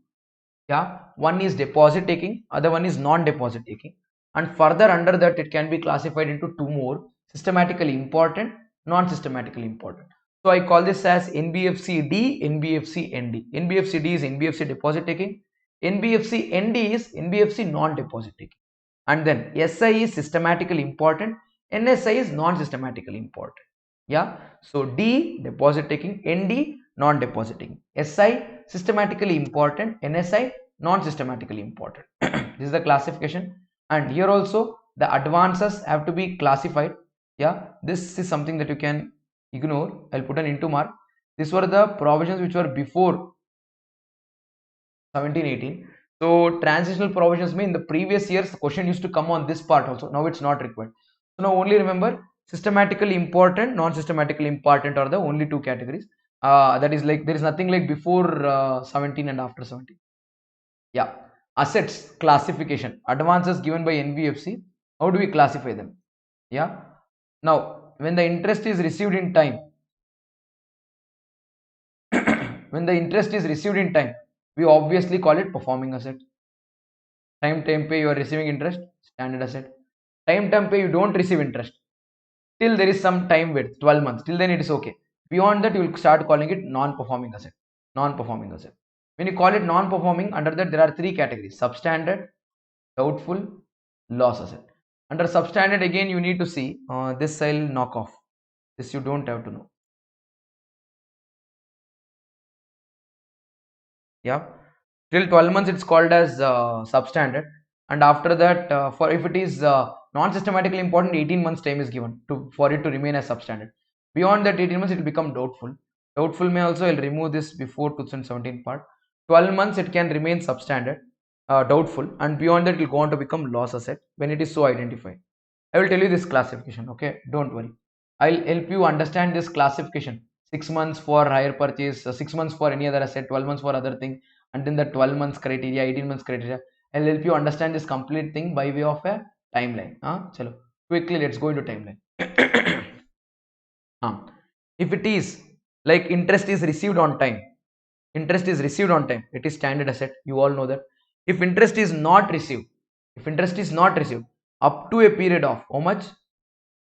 Yeah, one is deposit taking, other one is non-deposit taking, and further under that it can be classified into two more: systematically important, non-systematically important. So I call this as NBFC-D, NBFC-ND. NBFC-D is NBFC deposit taking, NBFC-ND is NBFC non-deposit taking, and then SI is systematically important, NSI is non-systematically important. Yeah, so D deposit taking, ND non-deposit taking, SI systematically important, NSI non-systematically important. This is the classification, and here also the advances have to be classified. Yeah, this is something that you can ignore. I'll put an into mark. These were the provisions which were before 1718. So transitional provisions mean in the previous years the question used to come on this part also. Now it's not required. So now only remember systematically important, non-systematically important are the only two categories. That is like there is nothing like before 17 and after 17. Yeah, assets classification, advances given by NBFC. How do we classify them? Yeah. Now when the interest is received in time, when the interest is received in time, we obviously call it performing asset. Time pay you are receiving interest, standard asset. Time pay you don't receive interest till there is some time width, 12 months, till then it is okay. Beyond that you will start calling it non-performing asset. Non-performing asset, when you call it non-performing, under that there are three categories: substandard, doubtful, loss asset. Under substandard again you need to see this I'll knock off. This you don't have to know. Yeah, till 12 months it's called as substandard, and after that for if it is non-systematically important, 18 months time is given to for it to remain as substandard. Beyond that 18 months it will become doubtful. Doubtful may also, I'll remove this before 2017 part. 12 months it can remain substandard, doubtful, and beyond that it will go on to become loss asset when it is so identified. I will tell you this classification, okay, don't worry. I'll help you understand this classification. 6 months for hire purchase, 6 months for any other asset, 12 months for other thing, and then the 12 months criteria, 18 months criteria. I'll help you understand this complete thing by way of a timeline. Chalo. Quickly let's go into timeline. If it is like interest is received on time, interest is received on time, it is standard asset, you all know that. If interest is not received, if interest is not received up to a period of how much,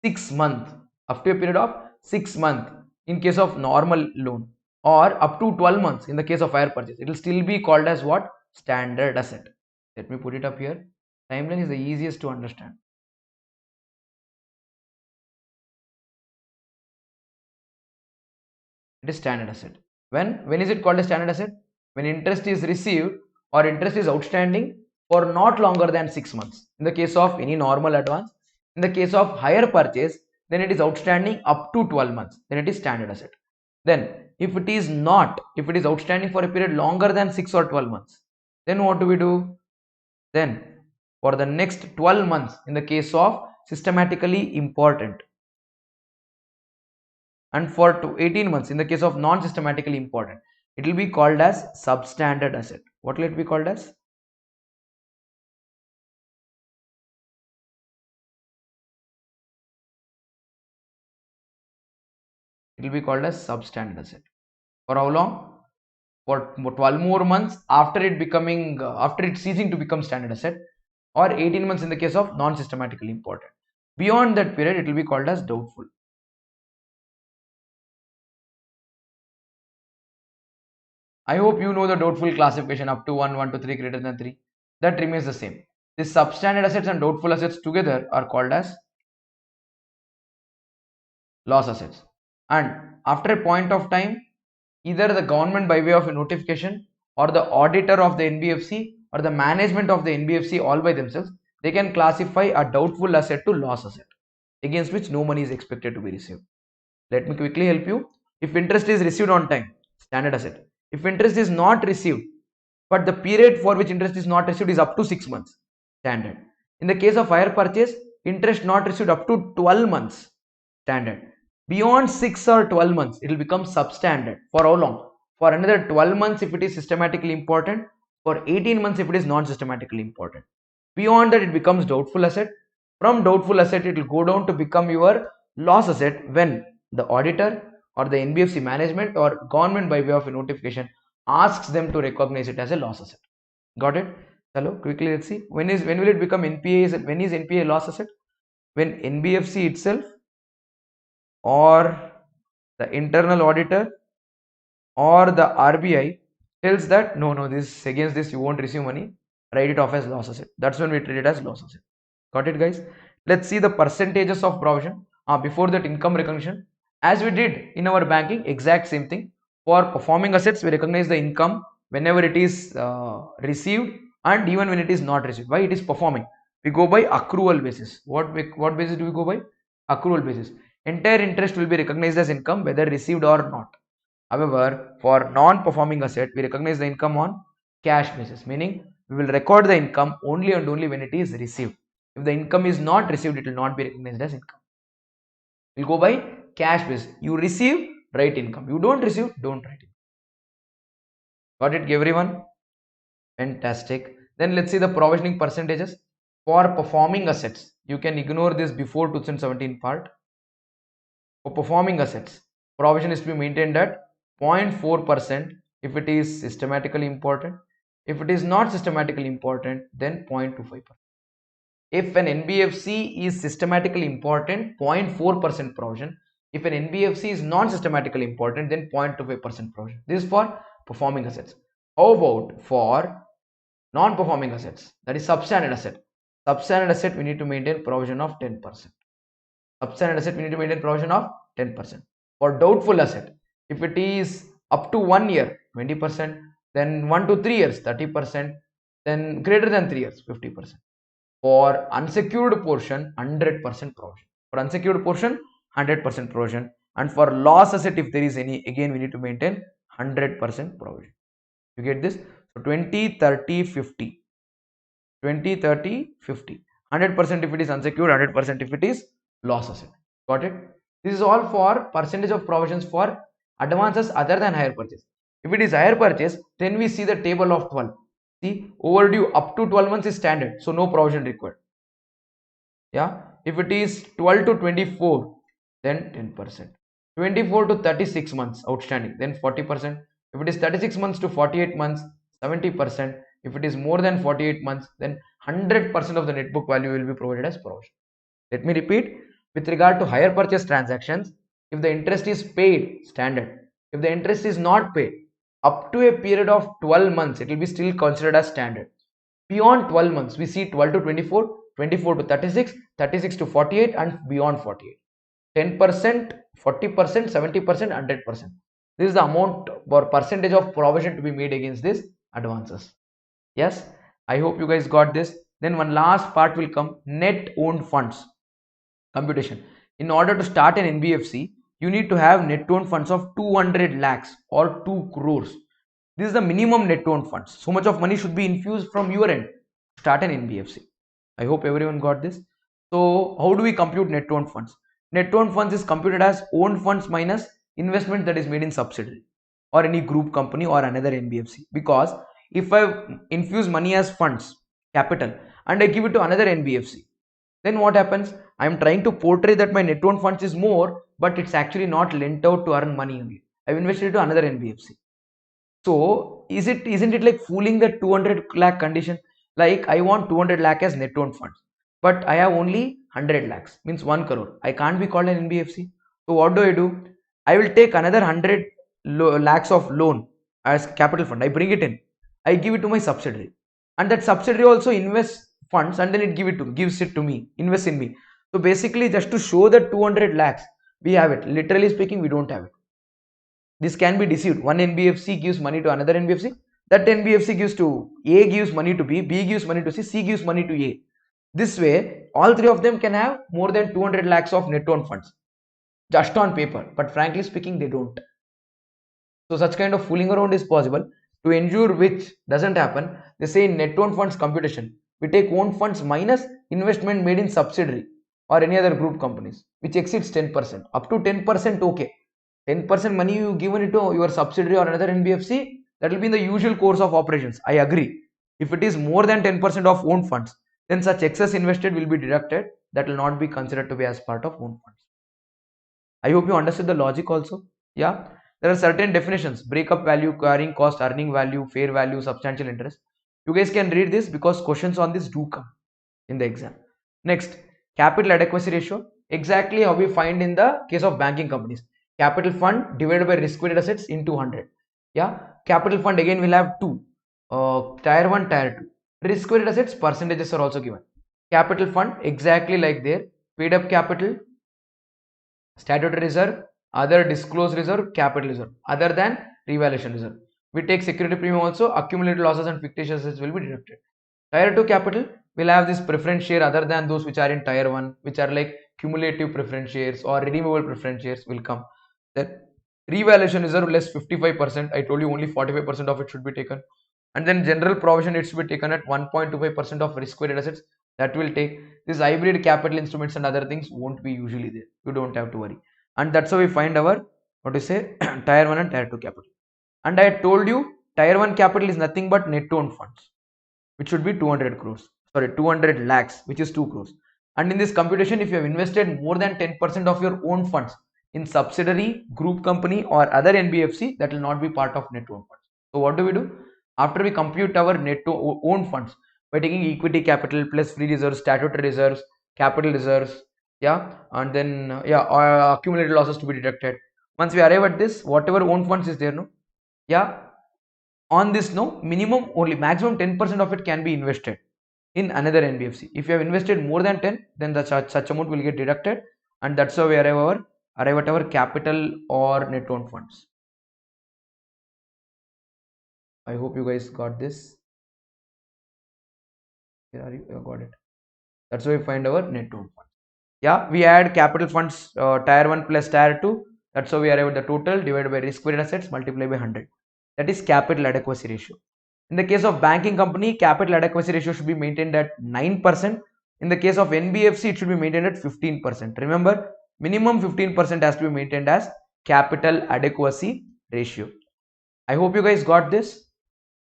6 months, up to a period of 6 months in case of normal loan, or up to 12 months in the case of hire purchase, it will still be called as what, standard asset. Let me put it up here. Timeline is the easiest to understand. It is standard asset. When is it called a standard asset? When interest is received or interest is outstanding for not longer than 6 months in the case of any normal advance. In the case of hire purchase, then it is outstanding up to 12 months, then it is standard asset. Then if it is not, if it is outstanding for a period longer than 6 or 12 months, then what do we do? Then for the next 12 months in the case of systematically important, and for 18 months in the case of non-systematically important. It will be called as substandard asset. What will it be called as? It will be called as substandard asset. For how long? For 12 more months after it becoming after it ceasing to become standard asset, or 18 months in the case of non-systematically important. Beyond that period, it will be called as doubtful. I hope you know the doubtful classification up to 1, 1 to 3, greater than 3. That remains the same. These substandard assets and doubtful assets together are called as loss assets. And after a point of time, either the government by way of a notification, or the auditor of the NBFC, or the management of the NBFC all by themselves, they can classify a doubtful asset to loss asset, against which no money is expected to be received. Let me quickly help you. If interest is received on time, standard asset. If interest is not received, but the period for which interest is not received is up to 6 months, standard. In the case of hire purchase, interest not received up to 12 months, standard. Beyond 6 or 12 months, it will become substandard. For how long? For another 12 months if it is systematically important, for 18 months if it is non-systematically important. Beyond that, it becomes doubtful asset. From doubtful asset, it will go down to become your loss asset when the auditor or the NBFC management or government by way of a notification asks them to recognize it as a loss asset. Got it? Hello, quickly let's see. When will it become NPA? When is NPA loss asset? When NBFC itself or the internal auditor or the RBI tells that no, this against this you won't receive money, write it off as loss asset. That's when we treat it as loss asset. Got it, guys? Let's see the percentages of provision. Before that, income recognition, as we did in our banking, exact same thing. For performing assets, we recognize the income whenever it is received and even when it is not received. Why? It is performing. We go by accrual basis. What basis do we go by? Accrual basis. Entire interest will be recognized as income whether received or not. However, for non-performing asset, we recognize the income on cash basis, meaning we will record the income only and only when it is received. If the income is not received, it will not be recognized as income. We'll go by cash basis. You receive, write income. You don't receive, don't write income. Got it, everyone? Fantastic. Then let's see the provisioning percentages. For performing assets, you can ignore this before 2017 part. For performing assets, provision is to be maintained at 0.4% if it is systematically important. If it is not systematically important, then 0.25%. If an NBFC is systematically important, 0.4% provision. If an NBFC is non-systematically important, then 0.25% provision. This is for performing assets. How about for non-performing assets? That is substandard asset. Substandard asset, we need to maintain provision of 10%. Substandard asset, we need to maintain provision of 10%. For doubtful asset, if it is up to 1 year, 20%, then 1 to 3 years, 30%, then greater than 3 years, 50%. For unsecured portion, 100% provision. For unsecured portion, 100% provision. And for loss asset, if there is any, again we need to maintain 100% provision. You get this? So 20, 30, 50. 20, 30, 50. 100% if it is unsecured, 100% if it is loss asset. Got it? This is all for percentage of provisions for advances other than hire purchase. If it is hire purchase, then we see the table of 12. See, overdue up to 12 months is standard, so no provision required. Yeah, if it is 12 to 24, then 10%. 24 to 36 months outstanding, then 40%. If it is 36 months to 48 months, 70%. If it is more than 48 months, then 100% of the net book value will be provided as provision. Let me repeat. With regard to hire purchase transactions, if the interest is paid, standard. If the interest is not paid, up to a period of 12 months, it will be still considered as standard. Beyond 12 months, we see 12 to 24, 24 to 36, 36 to 48 and beyond 48. 10%, 40%, 70%, 100%. This is the amount or percentage of provision to be made against these advances. Yes, I hope you guys got this. Then one last part will come, net owned funds. Computation. In order to start an NBFC, you need to have net owned funds of 200 lakhs or 2 crores. This is the minimum net owned funds. So much of money should be infused from your end to start an NBFC. I hope everyone got this. So how do we compute net owned funds? Net owned funds is computed as owned funds minus investment that is made in subsidiary or any group company or another NBFC. Because if I infuse money as funds, capital, and I give it to another NBFC, then what happens? I am trying to portray that my net owned funds is more, but it's actually not lent out to earn money only. I've invested it to another NBFC. So isn't it like fooling the 200 lakh condition? Like I want 200 lakh as net owned funds, but I have only 100 lakhs, means 1 crore. I can't be called an NBFC. So what do? I will take another 100 lakhs of loan as capital fund. I bring it in. I give it to my subsidiary, and that subsidiary also invests funds, and then it gives it to me, invests in me. So basically, just to show that 200 lakhs, we have it. Literally speaking, we don't have it. This can be deceived. One NBFC gives money to another NBFC. That NBFC gives to A, gives money to B gives money to C gives money to A. This way, all three of them can have more than 200 lakhs of net owned funds just on paper. But frankly speaking, they don't. So such kind of fooling around is possible. To ensure which doesn't happen, they say in net owned funds computation, we take own funds minus investment made in subsidiary or any other group companies, which exceeds 10%. Up to 10%, okay. 10% money you given it to your subsidiary or another NBFC, that will be in the usual course of operations. I agree. If it is more than 10% of own funds, then such excess invested will be deducted. That will not be considered to be as part of own funds. I hope you understood the logic also. Yeah. There are certain definitions: breakup value, carrying cost, earning value, fair value, substantial interest. You guys can read this because questions on this do come in the exam. Next, capital adequacy ratio. Exactly how we find in the case of banking companies. Capital fund divided by risk weighted assets into 100. Yeah. Capital fund again will have two. Tier 1, tier 2. Risk weighted assets percentages are also given. Capital fund exactly like there. Paid up capital, statutory reserve, other disclosed reserve, capital reserve, other than revaluation reserve. We take security premium also, accumulated losses and fictitious assets will be deducted. Tier 2 capital will have this preference share other than those which are in tier 1, which are like cumulative preference shares or redeemable preference shares will come. Then revaluation reserve less 55%. I told you only 45% of it should be taken. And then general provision it should be taken at 1.25% of risk weighted assets. That will take. This hybrid capital instruments and other things won't be usually there. You don't have to worry. And that's how we find our what to say tier 1 and tier 2 capital. And I told you tier 1 capital is nothing but net owned funds, which should be 200 crores. Sorry, 200 lakhs, which is 2 crores. And in this computation, if you have invested more than 10% of your own funds in subsidiary, group company, or other NBFC, that will not be part of net owned funds. So what do? After we compute our net owned funds by taking equity capital plus free reserves, statutory reserves, capital reserves, yeah, and then accumulated losses to be deducted. Once we arrive at this, whatever own funds is there, no, yeah, on this, no, minimum only maximum 10% of it can be invested in another NBFC. If you have invested more than 10, then the such amount will get deducted, and that's how we arrive at our capital or net owned funds. I hope you guys got this. Where are you? You got it. That's how we find our net owned funds. Yeah, we add capital funds tier 1 plus tier 2. That's how we arrive at the total divided by risk weighted assets multiplied by 100. That is capital adequacy ratio. In the case of banking company, capital adequacy ratio should be maintained at 9%. In the case of NBFC, it should be maintained at 15%. Remember, minimum 15% has to be maintained as capital adequacy ratio. I hope you guys got this.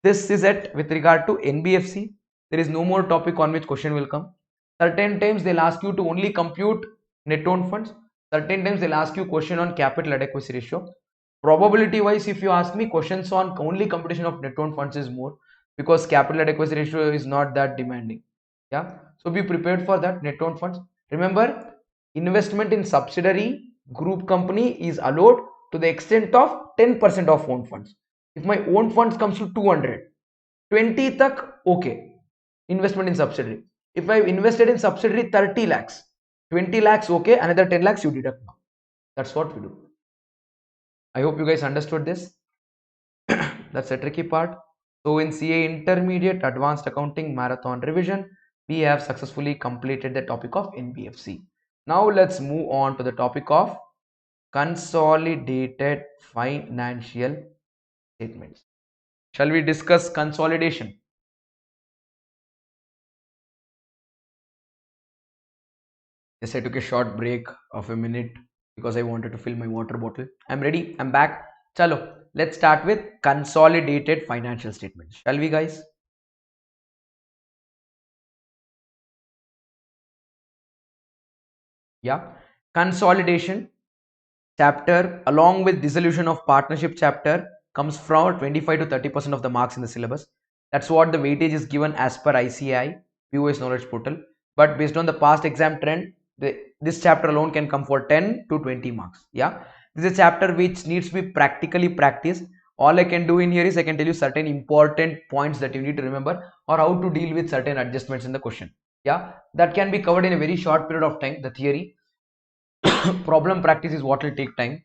This is it with regard to NBFC. There is no more topic on which question will come. Certain times they'll ask you to only compute net owned funds. Certain times they'll ask you question on capital adequacy ratio. Probability wise, if you ask me, questions on only computation of net owned funds is more, because capital adequacy ratio is not that demanding. Yeah, so be prepared for that. Net owned funds, remember, investment in subsidiary, group company is allowed to the extent of 10% of own funds. If my own funds comes to 200, 20 tak okay, investment in subsidiary. If I invested in subsidiary 30 lakhs, 20 lakhs okay, another 10 lakhs you deduct now. That's what we do. I hope you guys understood this. That's the tricky part. So in CA Intermediate Advanced Accounting Marathon Revision, we have successfully completed the topic of NBFC. Now let's move on to the topic of consolidated financial statements. Shall we discuss consolidation? Yes, I took a short break of a minute because I wanted to fill my water bottle. I'm ready. I'm back. Chalo, let's start with consolidated financial statements. Shall we, guys? Yeah. Consolidation chapter along with dissolution of partnership chapter comes from 25 to 30% of the marks in the syllabus. That's what the weightage is given as per ICI POS knowledge portal. But based on the past exam trend, this chapter alone can come for 10 to 20 marks. Yeah, this is a chapter which needs to be practically practiced. All I can do in here is I can tell you certain important points that you need to remember, or how to deal with certain adjustments in the question. Yeah, that can be covered in a very short period of time, the theory. Problem practice is what will take time.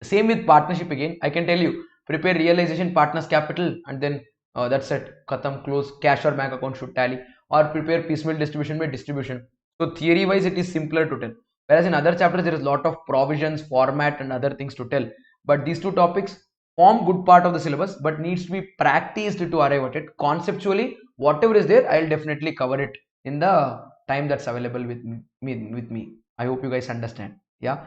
Same with partnership again. I can tell you, prepare realization partners capital, and then that's it. Khatam, close, cash or bank account should tally, or prepare piecemeal distribution by distribution. So theory wise, it is simpler to tell. Whereas in other chapters, there is a lot of provisions, format, and other things to tell. But these two topics form good part of the syllabus, but needs to be practiced to arrive at it. Conceptually, whatever is there, I'll definitely cover it in the time that's available with me. I hope you guys understand. Yeah.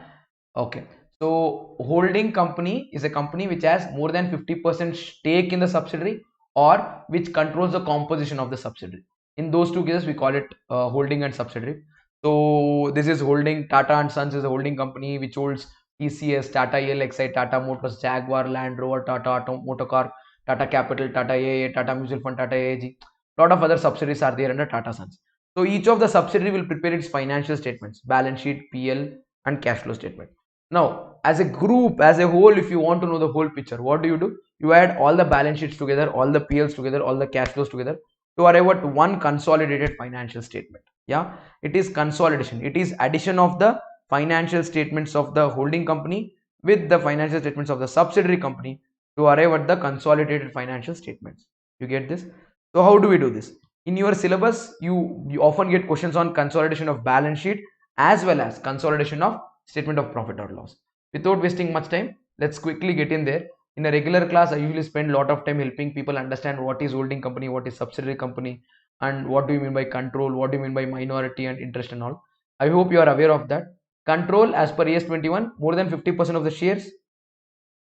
Okay. So holding company is a company which has more than 50% stake in the subsidiary or which controls the composition of the subsidiary. In those two cases, we call it holding and subsidiary. So this is holding. Tata and Sons is a holding company which holds TCS, Tata ELXI, Tata Motors, Jaguar, Land Rover, Tata Motor Car, Tata Capital, Tata AA, Tata Mutual Fund, Tata AAG. Lot of other subsidiaries are there under Tata Sons. So each of the subsidiary will prepare its financial statements, balance sheet, PL, and cash flow statement. Now, as a group, as a whole, if you want to know the whole picture, what do? You add all the balance sheets together, all the PLs together, all the cash flows together to arrive at one consolidated financial statement. Yeah, it is consolidation. It is addition of the financial statements of the holding company with the financial statements of the subsidiary company to arrive at the consolidated financial statements. You get this? So how do we do this? In your syllabus, you often get questions on consolidation of balance sheet as well as consolidation of statement of profit or loss. Without wasting much time, let's quickly get in there. In a regular class, I usually spend a lot of time helping people understand what is holding company, what is subsidiary company, and what do you mean by control, what do you mean by minority and interest and all. I hope you are aware of that. Control, as per ES 21, more than 50% of the shares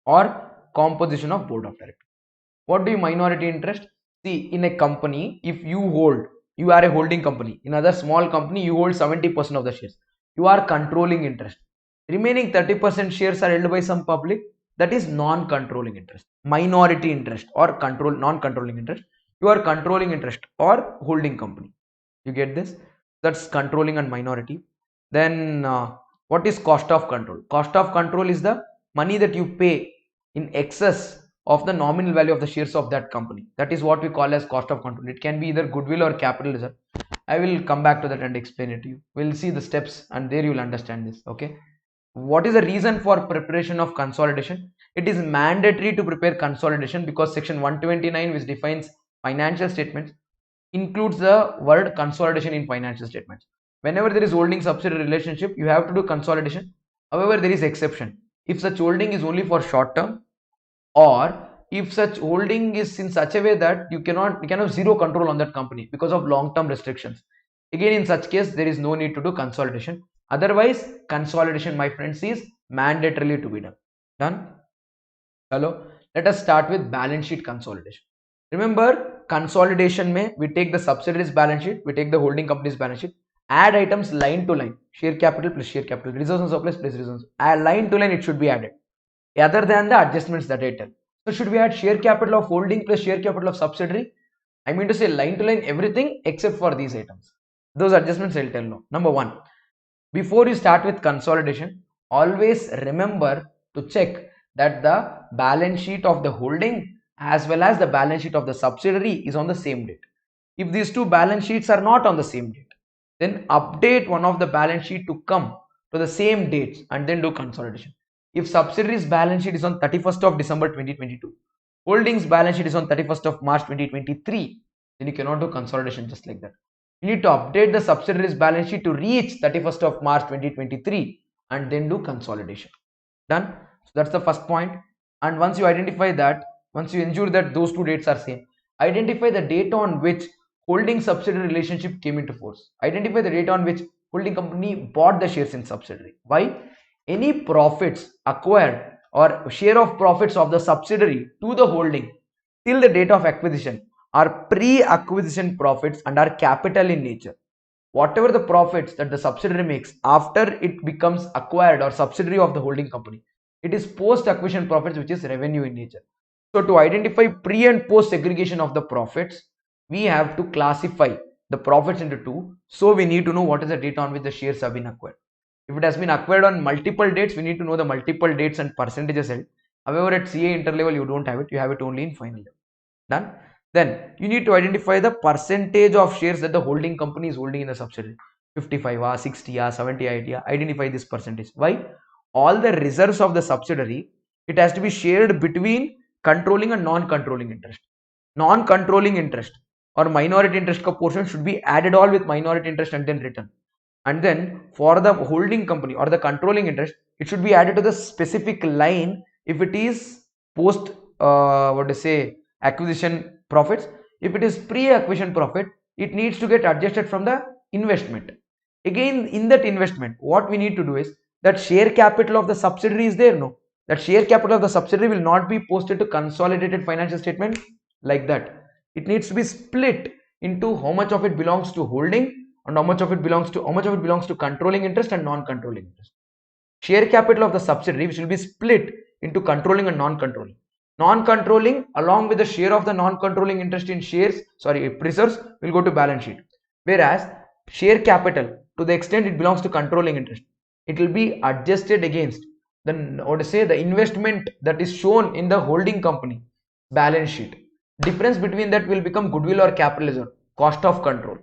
or composition of board of directors. What do you minority interest? See, in a company, if you are a holding company. In other small company, you hold 70% of the shares. You are controlling interest. Remaining 30% shares are held by some public. That is non-controlling interest. Minority interest or non-controlling interest. You are controlling interest or holding company. You get this? That's controlling and minority. Then what is cost of control? Cost of control is the money that you pay in excess of the nominal value of the shares of that company. That is what we call as cost of control. It can be either goodwill or capital reserve. I will come back to that and explain it to you. We'll see the steps and there you will understand this. Okay. What is the reason for preparation of consolidation? It is mandatory to prepare consolidation because section 129, which defines financial statements, includes the word consolidation in financial statements. Whenever there is holding subsidiary relationship, you have to do consolidation. However, there is exception. If such holding is only for short term, or if such holding is in such a way that you can have zero control on that company because of long term restrictions, again in such case there is no need to do consolidation. Otherwise, consolidation, my friends, is mandatorily to be done. Hello, let us start with balance sheet consolidation. Remember, consolidation may we take the subsidiaries balance sheet, we take the holding company's balance sheet, add items line to line, share capital plus share capital, reserves and surplus plus reserves, line to line it should be added other than the adjustments that I tell. So should we add share capital of holding plus share capital of subsidiary? I mean to say line to line everything except for these items. Those adjustments I'll tell now. Number one, before you start with consolidation, always remember to check that the balance sheet of the holding as well as the balance sheet of the subsidiary is on the same date. If these two balance sheets are not on the same date, then update one of the balance sheet to come to the same dates and then do consolidation. If subsidiaries balance sheet is on 31st of December 2022, holdings balance sheet is on 31st of March 2023, then you cannot do consolidation just like that. You need to update the subsidiaries balance sheet to reach 31st of March 2023 and then do consolidation. Done? So that's the first point. And once you identify that, once you ensure that those two dates are same, identify the date on which holding subsidiary relationship came into force. Identify the date on which holding company bought the shares in subsidiary. Why? Any profits acquired or share of profits of the subsidiary to the holding till the date of acquisition are pre-acquisition profits and are capital in nature. Whatever the profits that the subsidiary makes after it becomes acquired or subsidiary of the holding company, it is post-acquisition profits, which is revenue in nature. So to identify pre and post segregation of the profits, we have to classify the profits into two. So we need to know what is the date on which the shares have been acquired. If it has been acquired on multiple dates, we need to know the multiple dates and percentages held. However, at CA interlevel, you don't have it. You have it only in final level. Done. Then you need to identify the percentage of shares that the holding company is holding in the subsidiary. 55 or 60 or 70 idea. Identify this percentage. Why? All the reserves of the subsidiary, it has to be shared between controlling and non-controlling interest. Non-controlling interest or minority interest portion should be added all with minority interest and then written. And then for the holding company or the controlling interest, it should be added to the specific line if it is post what to say acquisition profits. If it is pre-acquisition profit, it needs to get adjusted from the investment. Again, in that investment, what we need to do is that share capital of the subsidiary is there. No, that share capital of the subsidiary will not be posted to consolidated financial statement like that. It needs to be split into how much of it belongs to holding and how much of it belongs to controlling interest and non-controlling interest. Share capital of the subsidiary, which will be split into controlling and non-controlling. Non-controlling along with the share of the non-controlling interest in reserves will go to balance sheet. Whereas share capital, to the extent it belongs to controlling interest, it will be adjusted against the investment that is shown in the holding company balance sheet. Difference between that will become goodwill or capital reserve, cost of control.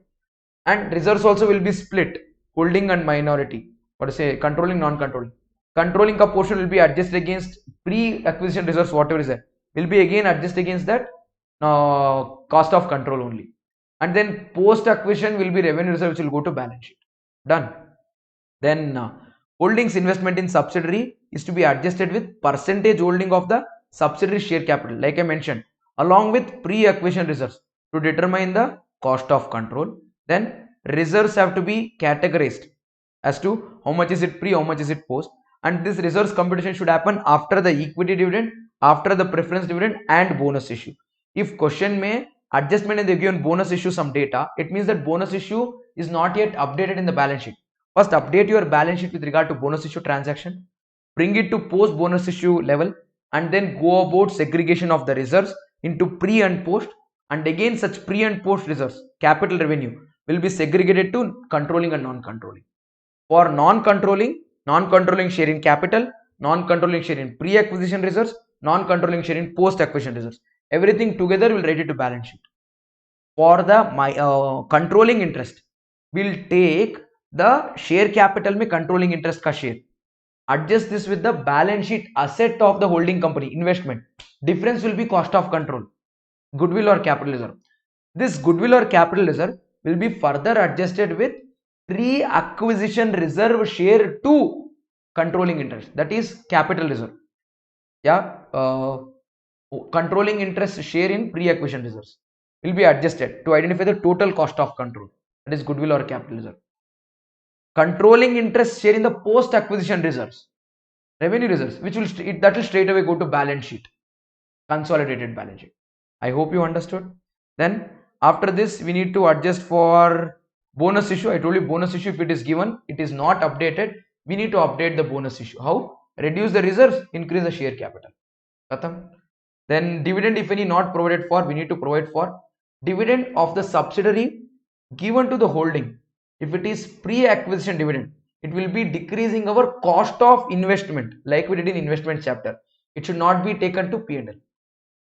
And reserves also will be split, holding and minority, controlling, non-controlling. Controlling ka portion will be adjusted against pre-acquisition reserves, whatever is there, will be again adjusted against that cost of control only. And then post-acquisition will be revenue reserve, which will go to balance sheet. Done. Then holdings investment in subsidiary is to be adjusted with percentage holding of the subsidiary share capital, like I mentioned, along with pre-acquisition reserves to determine the cost of control. Then reserves have to be categorized as to how much is it pre, how much is it post, and this reserves computation should happen after the equity dividend, after the preference dividend and bonus issue. If question may adjustment and they given bonus issue some data, it means that bonus issue is not yet updated in the balance sheet. First update your balance sheet with regard to bonus issue transaction, bring it to post bonus issue level, and then go about segregation of the reserves into pre and post, and again such pre and post reserves, capital revenue, will be segregated to controlling and non-controlling. For non-controlling share in capital, non-controlling share in pre-acquisition reserves, non-controlling share in post-acquisition reserves. Everything together will write it to balance sheet. For the controlling interest, we'll take the share capital में controlling interest का share. Adjust this with the balance sheet asset of the holding company investment. Difference will be cost of control, goodwill or capital reserve. This goodwill or capital reserve will be further adjusted with pre-acquisition reserve share to controlling interest, that is capital reserve. Controlling interest share in pre-acquisition reserves will be adjusted to identify the total cost of control, that is goodwill or capital reserve. Controlling interest share in the post-acquisition reserves, revenue reserves, which will straight away go to balance sheet, consolidated balance sheet. I hope you understood. Then after this, we need to adjust for bonus issue. I told you bonus issue, if it is given, it is not updated, we need to update the bonus issue. How? Reduce the reserves, increase the share capital. Then dividend, if any not provided for, we need to provide for dividend of the subsidiary given to the holding. If it is pre-acquisition dividend, it will be decreasing our cost of investment, like we did in investment chapter. It should not be taken to P&L.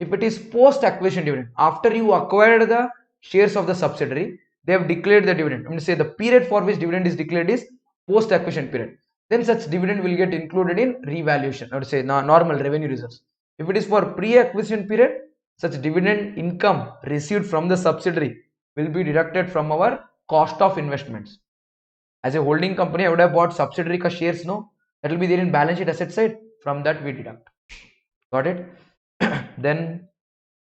If it is post-acquisition dividend, after you acquired the shares of the subsidiary, they have declared the dividend. I'm going to say the period for which dividend is declared is post-acquisition period. Then such dividend will get included in revaluation, I would say normal revenue reserves. If it is for pre-acquisition period, such dividend income received from the subsidiary will be deducted from our cost of investments. As a holding company, I would have bought subsidiary ka shares, no? That will be there in balance sheet asset side. From that we deduct. Got it? Then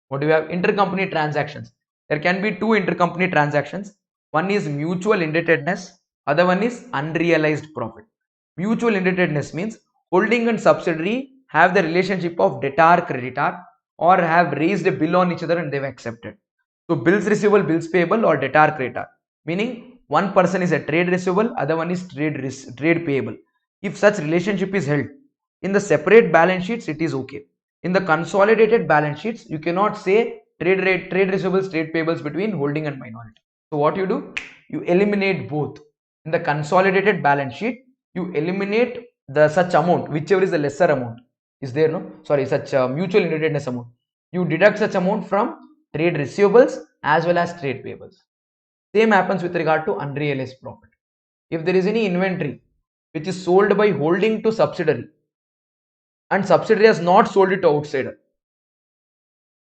what do we have? Intercompany transactions. There can be two intercompany transactions. One is mutual indebtedness Other one is unrealized profit. Mutual indebtedness means holding and subsidiary have the relationship of debtor creditor or have raised a bill on each other and they've accepted. So bills receivable, bills payable or debtor creditor, meaning one person is a trade receivable, other one is trade payable. If such relationship is held in the separate balance sheets, it is okay. In the consolidated balance sheets, you cannot say trade receivables, trade payables between holding and minority. So what you do? You eliminate both. In the consolidated balance sheet, you eliminate the such amount, whichever is the lesser amount is there, no, sorry, such mutual indebtedness amount. You deduct such amount from trade receivables as well as trade payables. Same happens with regard to unrealized profit. If there is any inventory which is sold by holding to subsidiary and subsidiary has not sold it to outsider,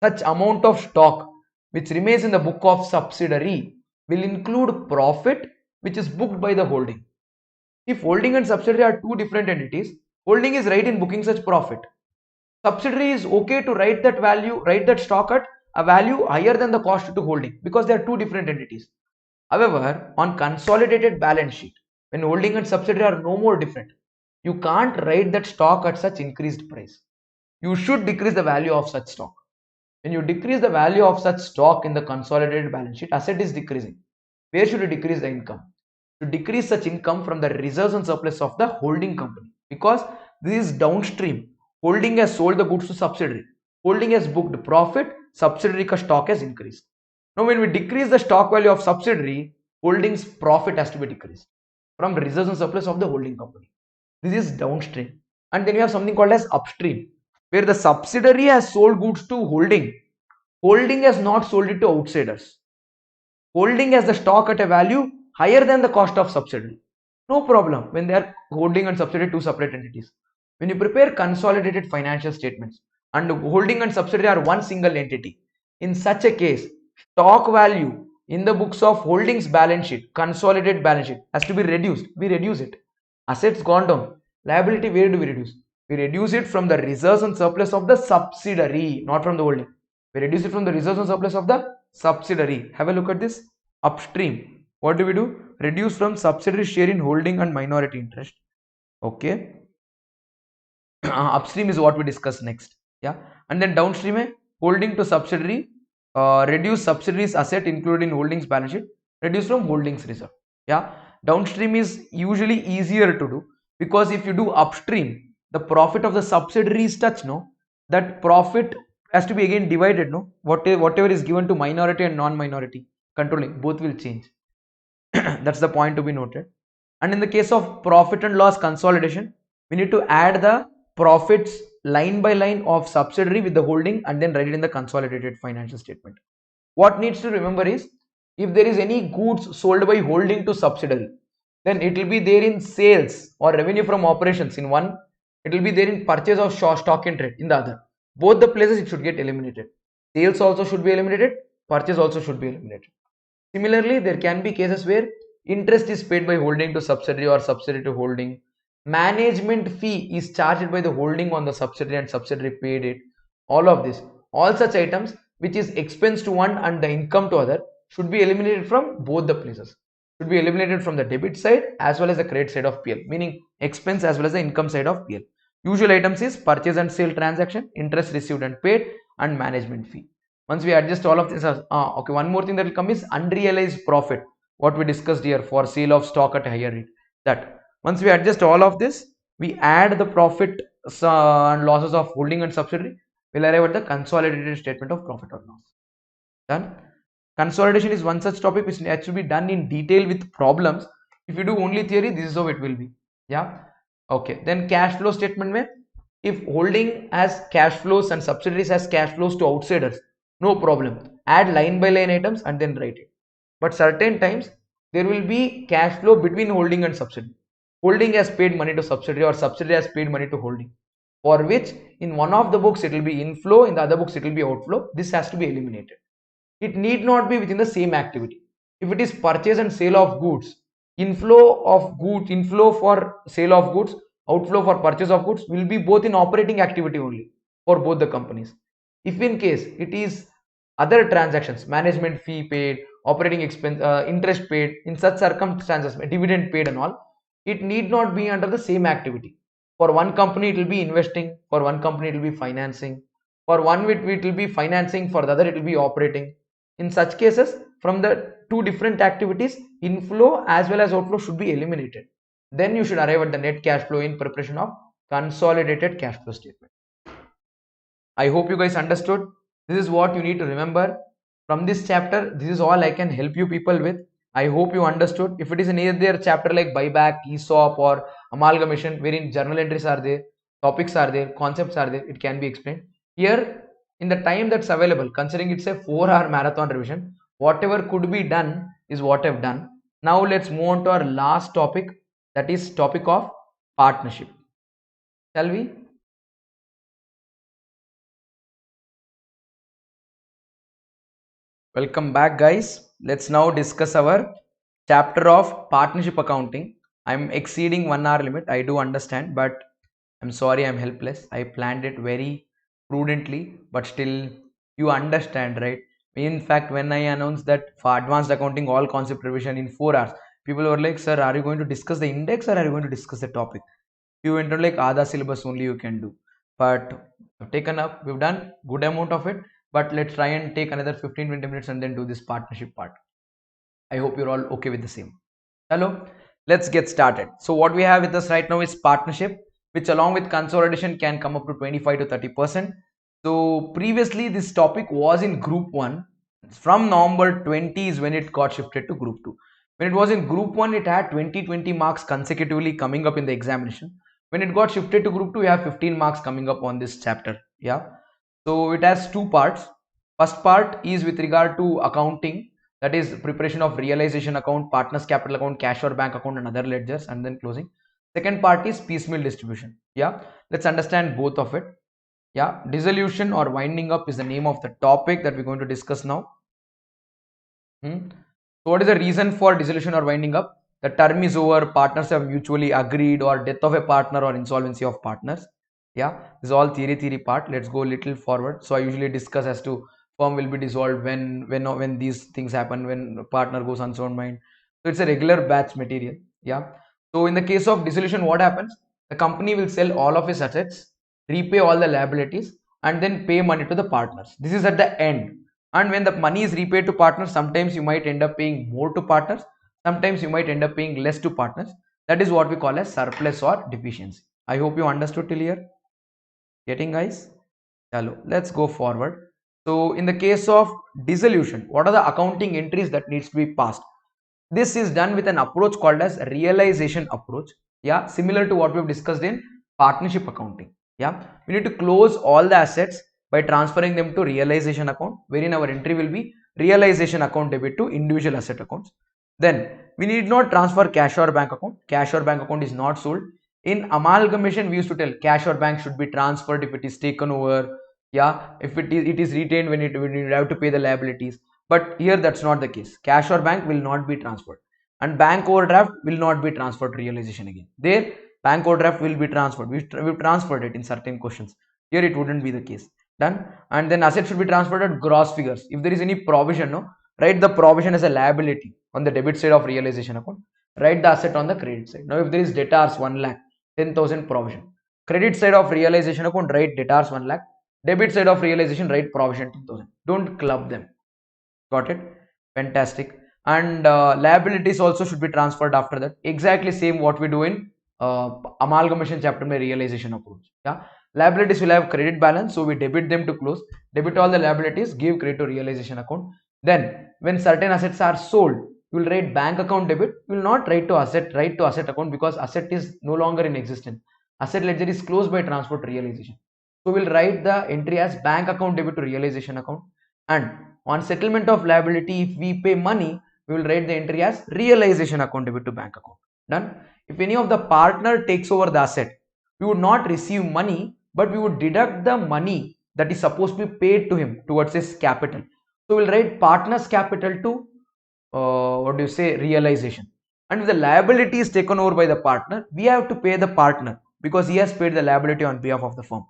such amount of stock which remains in the book of subsidiary will include profit which is booked by the holding. If holding and subsidiary are two different entities, holding is right in booking such profit. Subsidiary is okay to write that value, write that stock at a value higher than the cost to holding because they are two different entities. However, on consolidated balance sheet, when holding and subsidiary are no more different, you can't write that stock at such increased price. You should decrease the value of such stock. When you decrease the value of such stock in the consolidated balance sheet, asset is decreasing. Where should you decrease the income? To decrease such income from the reserves and surplus of the holding company, because this is downstream. Holding has sold the goods to subsidiary. Holding has booked profit, subsidiary ka stock has increased. Now when we decrease the stock value of subsidiary, holding's profit has to be decreased from reserves and surplus of the holding company. This is downstream. And then you have something called as upstream, where the subsidiary has sold goods to holding. Holding has not sold it to outsiders. Holding has the stock at a value higher than the cost of subsidiary. No problem when they are holding and subsidiary two separate entities. When you prepare consolidated financial statements and holding and subsidiary are one single entity, in such a case, stock value in the books of holdings balance sheet, consolidated balance sheet has to be reduced. We reduce it. Assets gone down. Liability, where do we reduce? We reduce it from the reserves and surplus of the subsidiary, not from the holding. We reduce it from the reserves and surplus of the subsidiary. Have a look at this. Upstream. What do we do? Reduce from subsidiary share in holding and minority interest. Okay. Upstream is what we discuss next. Yeah. And then downstream, holding to subsidiary, reduce subsidiaries asset included in holdings balance sheet, reduce from holdings reserve. Yeah. Downstream is usually easier to do because if you do upstream, the profit of the subsidiary is touched, no, that profit has to be again divided, no, whatever is given to minority and non-minority controlling, both will change. That's the point to be noted. And in the case of profit and loss consolidation, we need to add the profits line by line of subsidiary with the holding and then write it in the consolidated financial statement. What needs to remember is, if there is any goods sold by holding to subsidiary, then it will be there in sales or revenue from operations in one, it will be there in purchase of stock in trade in the other. Both the places it should get eliminated. Sales also should be eliminated, purchase also should be eliminated. Similarly, there can be cases where interest is paid by holding to subsidiary or subsidiary to holding. Management fee is charged by the holding on the subsidiary and subsidiary paid it. All of this, all such items which is expense to one and the income to other should be eliminated from both the places. Should be eliminated from the debit side as well as the credit side of PL, meaning expense as well as the income side of PL. Usual items is purchase and sale transaction, interest received and paid, and management fee. Once we adjust all of this, okay, one more thing that will come is unrealized profit, what we discussed here for sale of stock at a higher rate. That once we adjust all of this, we add the profit and losses of holding and subsidiary, we'll arrive at the consolidated statement of profit or loss. Done. Consolidation is one such topic which has to be done in detail with problems. If you do only theory, this is how it will be. Yeah. Okay. Then cash flow statement mein, if holding has cash flows and subsidiaries has cash flows to outsiders, no problem. Add line by line items and then write it. But certain times there will be cash flow between holding and subsidiary. Holding has paid money to subsidiary or subsidiary has paid money to holding, for which in one of the books it will be inflow, in the other books it will be outflow. This has to be eliminated. It need not be within the same activity. If it is purchase and sale of goods, inflow for sale of goods, outflow for purchase of goods will be both in operating activity only for both the companies. If in case it is other transactions, management fee paid operating expense, interest paid, in such circumstances, dividend paid and all, it need not be under the same activity. For one company, it will be investing. For one company, it will be financing. For one, it will be financing. For the other, it will be operating. In such cases, from the two different activities, inflow as well as outflow should be eliminated. Then you should arrive at the net cash flow in preparation of consolidated cash flow statement. I hope you guys understood. This is what you need to remember from this chapter. This is all I can help you people with. I hope you understood. If it is in either chapter like buyback, ESOP or amalgamation, wherein journal entries are there, topics are there, concepts are there, it can be explained. Here, in the time that's available, considering it's a 4-hour marathon revision, whatever could be done is what I've done. Now let's move on to our last topic, that is topic of partnership. Shall we? Welcome back, guys. Let's now discuss our chapter of partnership accounting. I'm exceeding 1 hour limit. I do understand, but I'm sorry, I'm helpless. I planned it very prudently, but still, you understand, right? In fact, when I announced that for advanced accounting, all concept revision in 4 hours, people were like, "Sir, are you going to discuss the index or are you going to discuss the topic?" You went on like, "Ada syllabus only you can do." But I've taken up, we've done good amount of it, but let's try and take another 15-20 minutes and then do this partnership part. I hope you're all okay with the same. Hello, let's get started. So what we have with us right now is partnership, which along with consolidation can come up to 25 to 30%. So previously this topic was in group 1. From November 20 is when it got shifted to group 2. When it was in group 1, it had 20 marks consecutively coming up in the examination. When it got shifted to group 2, we have 15 marks coming up on this chapter. Yeah. So it has two parts. First part is with regard to accounting, that is preparation of realization account, partners capital account, cash or bank account and other ledgers, and then closing. Second part is piecemeal distribution. Yeah. Let's understand both of it. Yeah. Dissolution or winding up is the name of the topic that we're going to discuss now. So what is the reason for dissolution or winding up? The term is over, partners have mutually agreed, or death of a partner or insolvency of partners. Yeah, this is all theory part. Let's go a little forward. So I usually discuss as to firm will be dissolved when these things happen, when partner goes unsound mind. So it's a regular batch material. Yeah. So in the case of dissolution, what happens? The company will sell all of its assets, repay all the liabilities, and then pay money to the partners. This is at the end. And when the money is repaid to partners, sometimes you might end up paying more to partners, sometimes you might end up paying less to partners. That is what we call as surplus or deficiency. I hope you understood till here. Getting, guys? Hello, let's go forward. So in the case of dissolution, what are the accounting entries that needs to be passed? This is done with an approach called as realization approach. Yeah, similar to what we've discussed in partnership accounting. Yeah, we need to close all the assets by transferring them to realization account, wherein our entry will be realization account debit to individual asset accounts. Then we need not transfer cash or bank account. Cash or bank account is not sold. In amalgamation, we used to tell cash or bank should be transferred if it is taken over. Yeah, if it is retained when you have to pay the liabilities. But here that's not the case. Cash or bank will not be transferred, and bank overdraft will not be transferred to realization again. There, bank overdraft will be transferred. We've transferred it in certain questions. Here it wouldn't be the case. Done. And then asset should be transferred at gross figures. If there is any provision, no, write the provision as a liability on the debit side of realization account. Write the asset on the credit side. Now, if there is debtors 1 lakh, 10,000 provision. Credit side of realization account, write debtors 1 lakh. Debit side of realization, write provision 10,000. Don't club them. Got it? Fantastic. And liabilities also should be transferred after that. Exactly same what we do in amalgamation chapter by realization approach. Yeah. Liabilities will have credit balance, so we debit them to close. Debit all the liabilities, give credit to realization account. Then when certain assets are sold, you will write bank account debit. You will not write to asset account, because asset is no longer in existence. Asset ledger is closed by transfer to realization. So we'll write the entry as bank account debit to realization account. And on settlement of liability, if we pay money, we will write the entry as realization account debit to bank account. Done. If any of the partner takes over the asset, we would not receive money, but we would deduct the money that is supposed to be paid to him towards his capital. So we'll write partner's capital to realization. And if the liability is taken over by the partner, we have to pay the partner because he has paid the liability on behalf of the firm.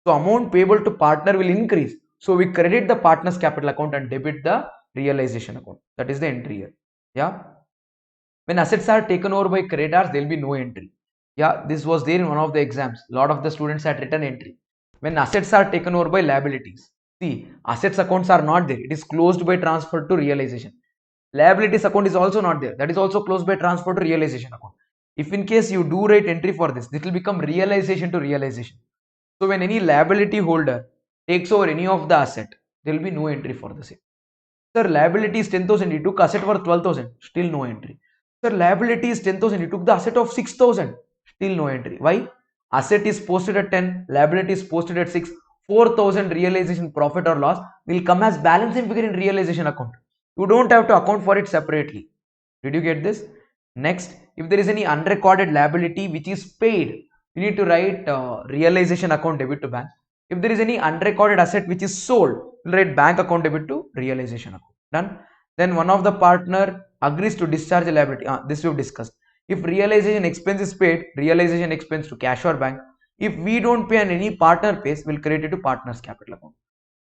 So amount payable to partner will increase. So we credit the partner's capital account and debit the realization account. That is the entry here. Yeah. When assets are taken over by creditors, there will be no entry. Yeah, this was there in one of the exams. A lot of the students had written entry. When assets are taken over by liabilities, see, assets accounts are not there. It is closed by transfer to realization. Liabilities account is also not there. That is also closed by transfer to realization account. If in case you do write entry for this, it will become realization to realization. So when any liability holder takes over any of the asset, there will be no entry for the same. Sir, liability is 10,000. He took asset worth 12,000. Still no entry. Sir, liability is 10,000. He took the asset of 6,000. Still no entry. Why? Asset is posted at 10. Liability is posted at 6. 4,000 realization profit or loss will come as balancing figure in realization account. You don't have to account for it separately. Did you get this? Next, if there is any unrecorded liability which is paid, you need to write realization account debit to bank. If there is any unrecorded asset which is sold, we'll write bank account debit to realization account. Done. Then one of the partner agrees to discharge a liability. This we've discussed. If realization expense is paid, realization expense to cash or bank. If we don't pay and any partner pays, we'll credit it to partner's capital account.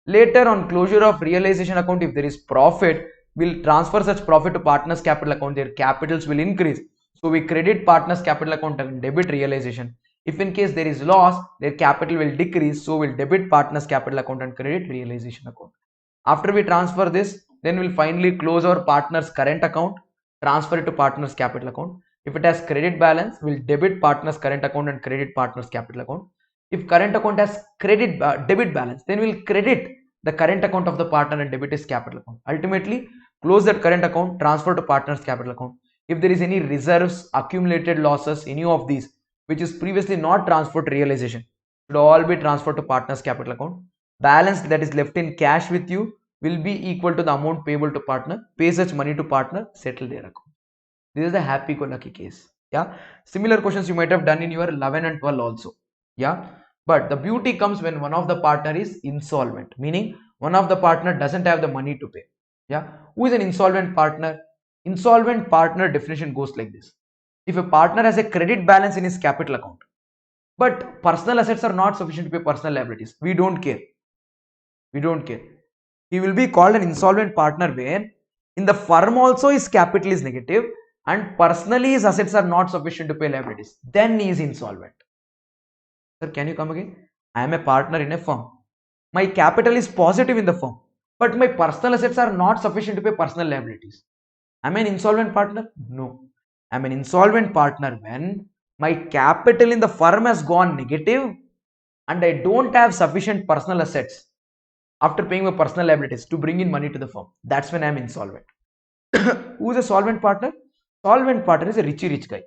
Later on closure of realization account, if there is profit, we'll transfer such profit to partner's capital account. Their capitals will increase. So we credit partner's capital account and debit realization. If in case there is loss, their capital will decrease. So we'll debit partner's capital account and credit realization account. After we transfer this, then we'll finally close our partner's current account, transfer it to partner's capital account. If it has credit balance, we'll debit partner's current account and credit partner's capital account. If current account has debit balance, then we'll credit the current account of the partner and debit his capital account. Ultimately, close that current account, transfer to partner's capital account. If there is any reserves, accumulated losses, any of these, which is previously not transferred to realization, should all be transferred to partner's capital account. Balance that is left in cash with you will be equal to the amount payable to partner. Pay such money to partner, settle their account. This is a happy-go-lucky case. Yeah. Similar questions you might have done in your 11 and 12 also. Yeah. But the beauty comes when one of the partner is insolvent, meaning one of the partner doesn't have the money to pay. Yeah. Who is an insolvent partner? Insolvent partner definition goes like this. If a partner has a credit balance in his capital account, but personal assets are not sufficient to pay personal liabilities, we don't care. We don't care. He will be called an insolvent partner when in the firm also his capital is negative and personally his assets are not sufficient to pay liabilities. Then he is insolvent. Sir, can you come again? I am a partner in a firm. My capital is positive in the firm, but my personal assets are not sufficient to pay personal liabilities. Am I an insolvent partner? No. I am an insolvent partner when my capital in the firm has gone negative and I don't have sufficient personal assets after paying my personal liabilities to bring in money to the firm. That's when I am insolvent. Who is a solvent partner? Solvent partner is a rich guy.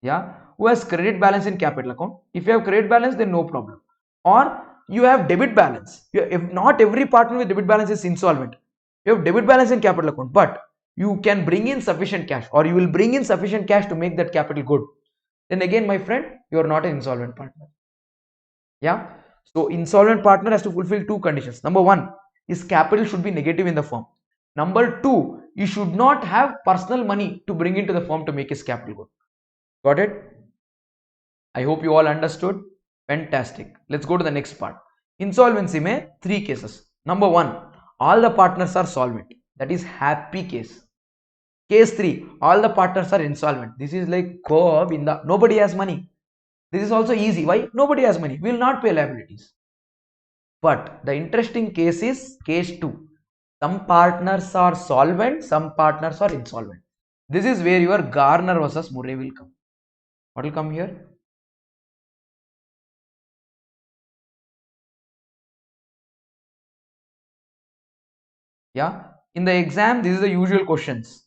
Yeah, who has credit balance in capital account. If you have credit balance, then no problem. Or you have debit balance. If not every partner with debit balance is insolvent. You have debit balance in capital account, but you can bring in sufficient cash, or you will bring in sufficient cash to make that capital good. Then again, my friend, you are not an insolvent partner. Yeah. So insolvent partner has to fulfill two conditions. Number one, his capital should be negative in the firm. Number two, he should not have personal money to bring into the firm to make his capital good. Got it? I hope you all understood. Fantastic. Let's go to the next part. Insolvency may three cases. Number one, all the partners are solvent. That is happy case. Case 3, all the partners are insolvent. This is like curve in the nobody has money. This is also easy. Why? Nobody has money. We will not pay liabilities. But the interesting case is case 2. Some partners are solvent, some partners are insolvent. This is where your Garner versus Murray will come. What will come here? Yeah. In the exam, this is the usual questions.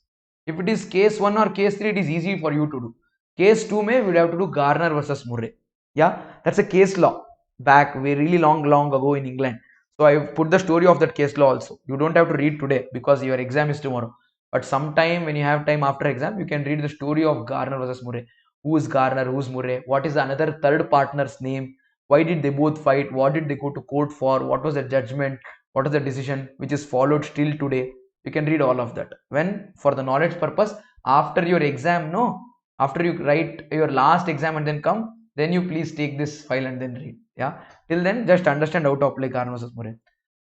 If it is case 1 or case 3, it is easy for you to do. Case 2 may we would have to do Garner versus Murray. Yeah. That's a case law back really long ago in England. So I put the story of that case law also. You don't have to read today because your exam is tomorrow. But sometime when you have time after exam, you can read the story of Garner versus Murray. Who is Garner? Who is Murray? What is another third partner's name? Why did they both fight? What did they go to court for? What was the judgment? What is the decision which is followed still today? You can read all of that. When for the knowledge purpose, after your exam, no, after you write your last exam and then come, then you please take this file and then read. Yeah. Till then, just understand how to apply Garner versus Murray.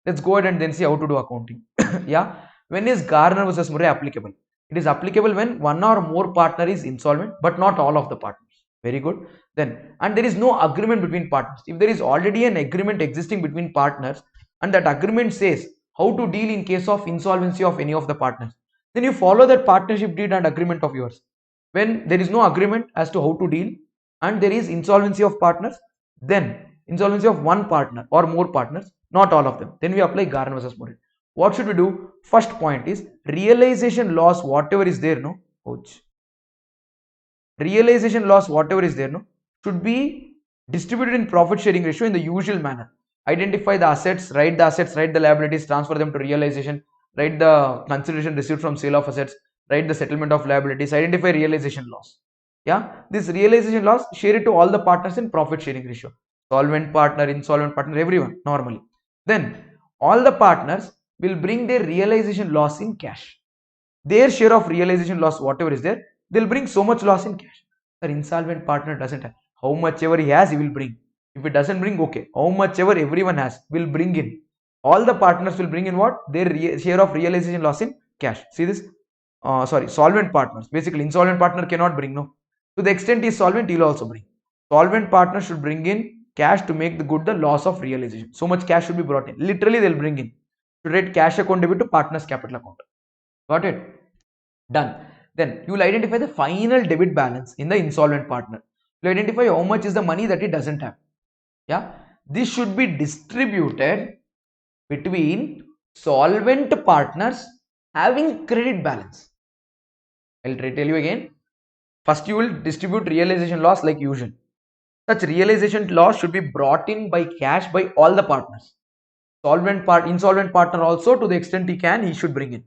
Let's go ahead and then see how to do accounting. Yeah. When is Garner versus Murray applicable? It is applicable when one or more partner is insolvent, but not all of the partners. Very good. Then, and there is no agreement between partners. If there is already an agreement existing between partners, and that agreement says how to deal in case of insolvency of any of the partners, then you follow that partnership deed and agreement of yours. When there is no agreement as to how to deal and there is insolvency of partners, then insolvency of one partner or more partners, not all of them, then we apply Garner versus Murray. What should we do? First point is realization loss, whatever is there, no? Ouch. Realization loss, whatever is there, no, should be distributed in profit sharing ratio in the usual manner. Identify the assets, write the liabilities, transfer them to realization, write the consideration received from sale of assets, write the settlement of liabilities, identify realization loss. Yeah, this realization loss, share it to all the partners in profit sharing ratio. Solvent partner, insolvent partner, everyone normally. Then all the partners will bring their realization loss in cash. Their share of realization loss, whatever is there, they'll bring so much loss in cash. The insolvent partner doesn't have. How much ever he has, he will bring. If it doesn't bring, okay. How much ever everyone has, will bring in. All the partners will bring in what? Their share of realization loss in cash. See this? Solvent partners. Basically, insolvent partner cannot bring, no. To the extent he is solvent, he will also bring. Solvent partner should bring in cash to make the good the loss of realization. So much cash should be brought in. Literally, they'll bring in. To write cash account debit to partner's capital account. Got it? Done. Then you will identify the final debit balance in the insolvent partner. You will identify how much is the money that he doesn't have. Yeah, this should be distributed between solvent partners having credit balance. I'll tell you again. First, you will distribute realization loss like usual. Such realization loss should be brought in by cash by all the partners. Insolvent partner also, to the extent he can, he should bring in.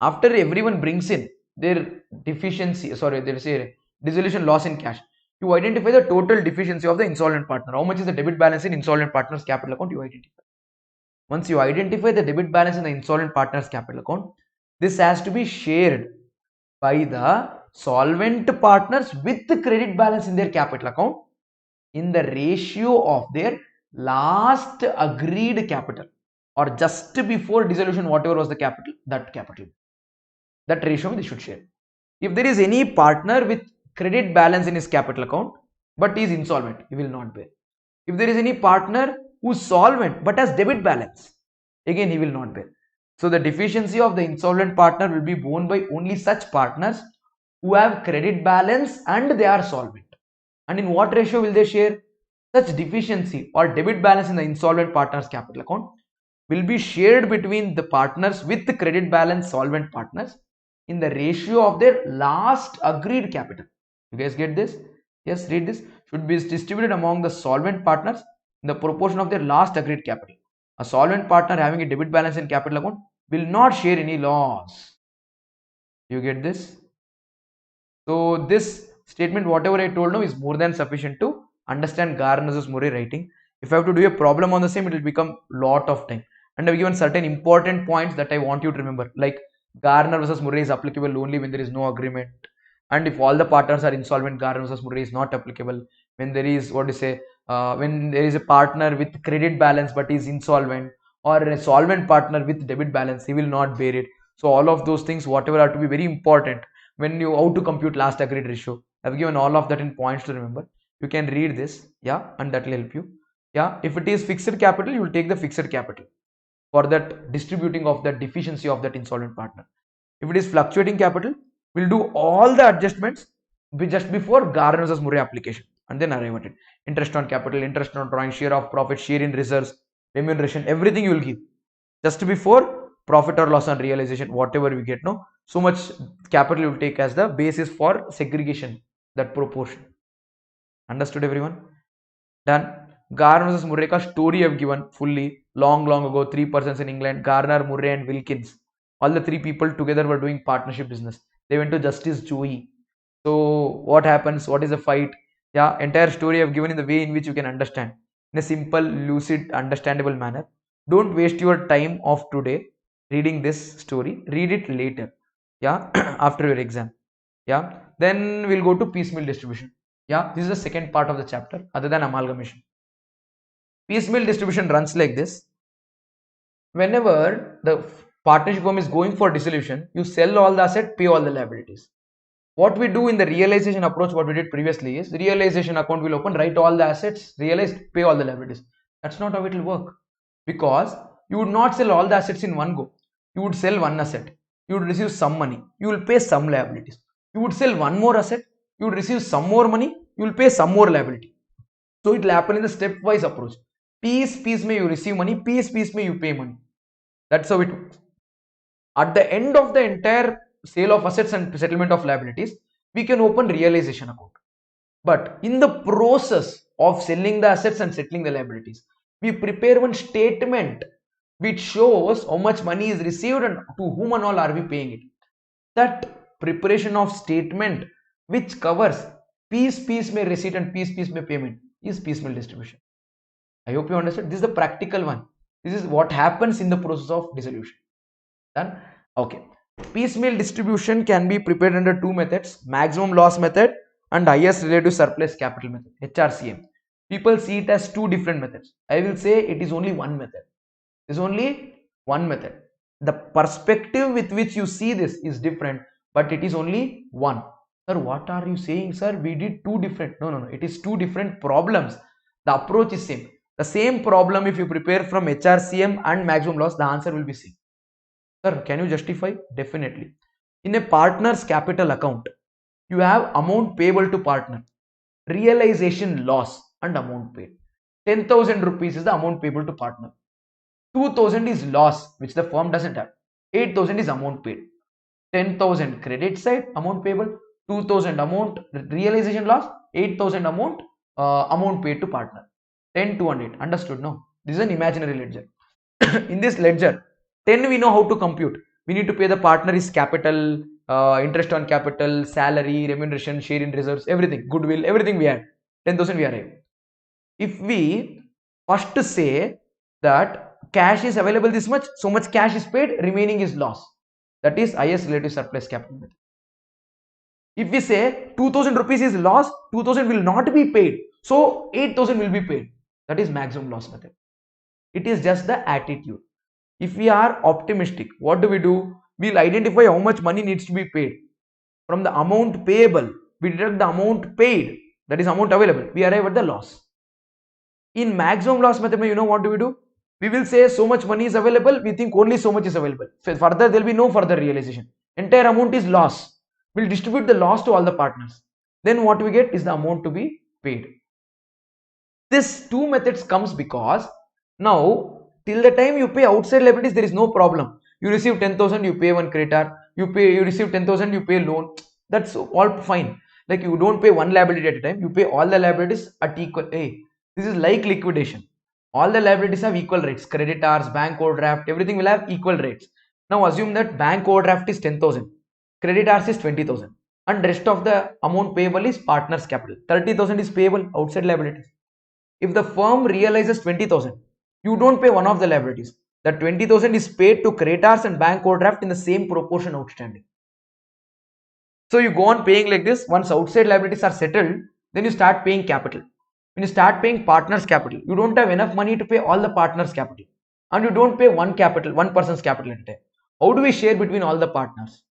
After everyone brings in their deficiency, they say dissolution loss in cash, you identify the total deficiency of the insolvent partner. How much is the debit balance in insolvent partner's capital account? You identify. Once you identify the debit balance in the insolvent partner's capital account, this has to be shared by the solvent partners with the credit balance in their capital account in the ratio of their last agreed capital, or just before dissolution, whatever was the capital, that ratio they should share. If there is any partner with credit balance in his capital account but is insolvent, he will not bear. If there is any partner who is solvent but has debit balance, again he will not bear. So the deficiency of the insolvent partner will be borne by only such partners who have credit balance and they are solvent. And in what ratio will they share? Such deficiency or debit balance in the insolvent partner's capital account will be shared between the partners with the credit balance solvent partners in the ratio of their last agreed capital. You guys get this? Yes, read this. Should be distributed among the solvent partners in the proportion of their last agreed capital. A solvent partner having a debit balance in capital account will not share any loss. You get this? So this statement, whatever I told now, is more than sufficient to understand Garner versus Murray writing. If I have to do a problem on the same, it will become lot of time. And I've given certain important points that I want you to remember, like Garner versus Murray is applicable only when there is no agreement, and if all the partners are insolvent, Garner versus Murray is not applicable. When there is when there is a partner with credit balance but is insolvent, or a solvent partner with debit balance, he will not bear it. So all of those things, whatever, are to be very important when you how to compute last agreed ratio. I've given all of that in points to remember. You can read this, yeah, and that will help you. Yeah, if it is fixed capital, you will take the fixed capital for that distributing of that deficiency of that insolvent partner. If it is fluctuating capital, we'll do all the adjustments just before Garner versus Murray application and then arrive at it. Interest on capital, interest on drawing, share of profit, share in reserves, remuneration, everything you will give just before profit or loss on realization, whatever we get. No, so much capital you will take as the basis for segregation, that proportion. Understood, everyone? Done. Garner versus Murray ka story I've given fully long ago. 3 persons in England, Garner, Murray and Wilkins. All the 3 people together were doing partnership business. They went to Justice Joey. So what happens? What is the fight? Yeah, entire story I've given in the way in which you can understand in a simple, lucid, understandable manner. Don't waste your time of today reading this story. Read it later. Yeah, after your exam. Yeah, then we'll go to piecemeal distribution. Yeah, this is the second part of the chapter other than amalgamation. Piecemeal distribution runs like this. Whenever the partnership firm is going for dissolution, you sell all the asset, pay all the liabilities. What we do in the realization approach, what we did previously is realization account will open, write all the assets, realize, pay all the liabilities. That's not how it will work, because you would not sell all the assets in one go. You would sell one asset, you would receive some money, you will pay some liabilities. You would sell one more asset, you would receive some more money, you will pay some more liability. So it will happen in the stepwise approach. Piece may you receive money, piece may you pay money. That's how it works. At the end of the entire sale of assets and settlement of liabilities, we can open realization account. But in the process of selling the assets and settling the liabilities, we prepare one statement which shows how much money is received and to whom and all are we paying it. That preparation of statement, which covers piece may receipt and piece may payment, is piecemeal distribution. I hope you understand. This is the practical one. This is what happens in the process of dissolution. Done? Okay. Piecemeal distribution can be prepared under two methods: maximum loss method and highest relative surplus capital method, HRCM. People see it as two different methods. I will say it is only one method. It is only one method. The perspective with which you see this is different, but it is only one. Sir, what are you saying, sir? We did two different. No. It is two different problems. The approach is same. The same problem, if you prepare from HRCM and maximum loss, the answer will be same. Sir, can you justify? Definitely. In a partner's capital account, you have amount payable to partner, realization loss and amount paid. 10,000 rupees is the amount payable to partner. 2,000 is loss, which the firm doesn't have. 8,000 is amount paid. 10,000 credit side amount payable, 2,000 amount realization loss, 8,000 amount paid to partner. 10, 200. Understood? No. This is an imaginary ledger. In this ledger, 10 we know how to compute. We need to pay the partner is capital, interest on capital, salary, remuneration, share in reserves, everything, goodwill, everything we had. 10,000 we arrive. If we first say that cash is available this much, so much cash is paid, remaining is loss. That is highest relative surplus capital method. If we say 2,000 rupees is loss, 2,000 will not be paid, so 8,000 will be paid. That is maximum loss method. It is just the attitude. If we are optimistic, what do? We'll identify how much money needs to be paid. From the amount payable, we deduct the amount paid, that is amount available. We arrive at the loss. In maximum loss method, you know what do? We will say so much money is available, we think only so much is available. Further, there will be no further realization. Entire amount is loss. We'll distribute the loss to all the partners. Then what we get is the amount to be paid. This two methods comes because now till the time you pay outside liabilities, there is no problem. You receive 10,000, you pay one creditor. You receive 10,000, you pay loan. That's all fine. Like you don't pay one liability at a time. You pay all the liabilities at equal. Hey, this is like liquidation. All the liabilities have equal rates. Creditors, bank overdraft, everything will have equal rates. Now assume that bank overdraft is 10,000. Creditors is 20,000. And rest of the amount payable is partner's capital. 30,000 is payable outside liabilities. If the firm realizes 20,000, you don't pay one of the liabilities. The 20,000 is paid to creditors and bank overdraft in the same proportion outstanding. So you go on paying like this. Once outside liabilities are settled, then you start paying capital. When you start paying partners capital, you don't have enough money to pay all the partners capital, and you don't pay one person's capital at a time. How do we share between all the partners?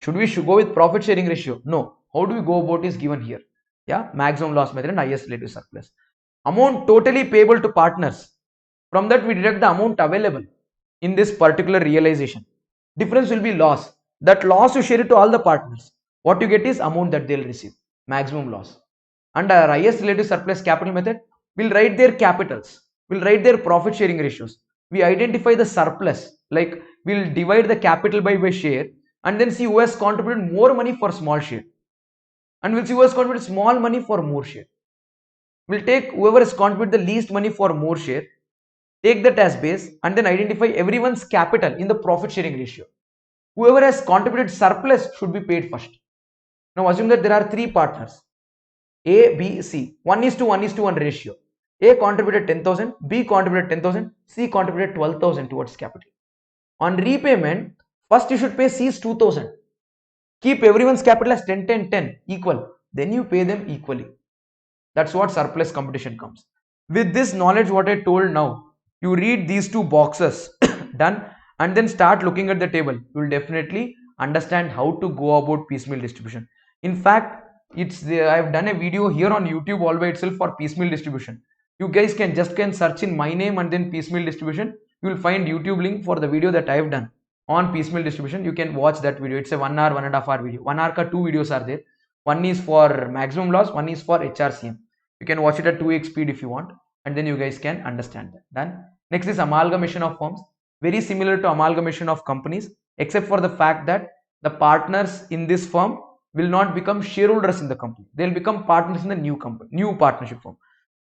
Should we go with profit sharing ratio? No. How do we go about is given here. Yeah, maximum loss method and highest relative surplus. Amount totally payable to partners. From that we deduct the amount available in this particular realization. Difference will be loss. That loss you share it to all the partners. What you get is amount that they'll receive. Maximum loss. And our highest relative surplus capital method, we'll write their capitals. We'll write their profit sharing ratios. We identify the surplus. Like we'll divide the capital by share and then see who has contributed more money for small share. And we'll see who has contributed small money for more share. We'll take whoever has contributed the least money for more share, take that as base, and then identify everyone's capital in the profit sharing ratio. Whoever has contributed surplus should be paid first. Now assume that there are three partners, A, B, C. 1:1:1 ratio. A contributed 10,000, B contributed 10,000, C contributed 12,000 towards capital. On repayment, first you should pay C's 2,000. Keep everyone's capital as 10, 10, 10 equal. Then you pay them equally. That's what surplus computation comes. With this knowledge what I told now, you read these two boxes done, and then start looking at the table, you will definitely understand how to go about piecemeal distribution. In fact, I've done a video here on YouTube all by itself for piecemeal distribution. You guys can search in my name and then piecemeal distribution. You will find YouTube link for the video that I've done on piecemeal distribution. You can watch that video. It's a 1 hour, 1.5 hour video. 1 hour ka 2 videos are there. One is for maximum loss, one is for HRCM. You can watch it at 2x speed if you want, and then you guys can understand that. Done. Next is amalgamation of firms. Very similar to amalgamation of companies, except for the fact that the partners in this firm will not become shareholders in the company. They'll become partners in the new company, new partnership firm.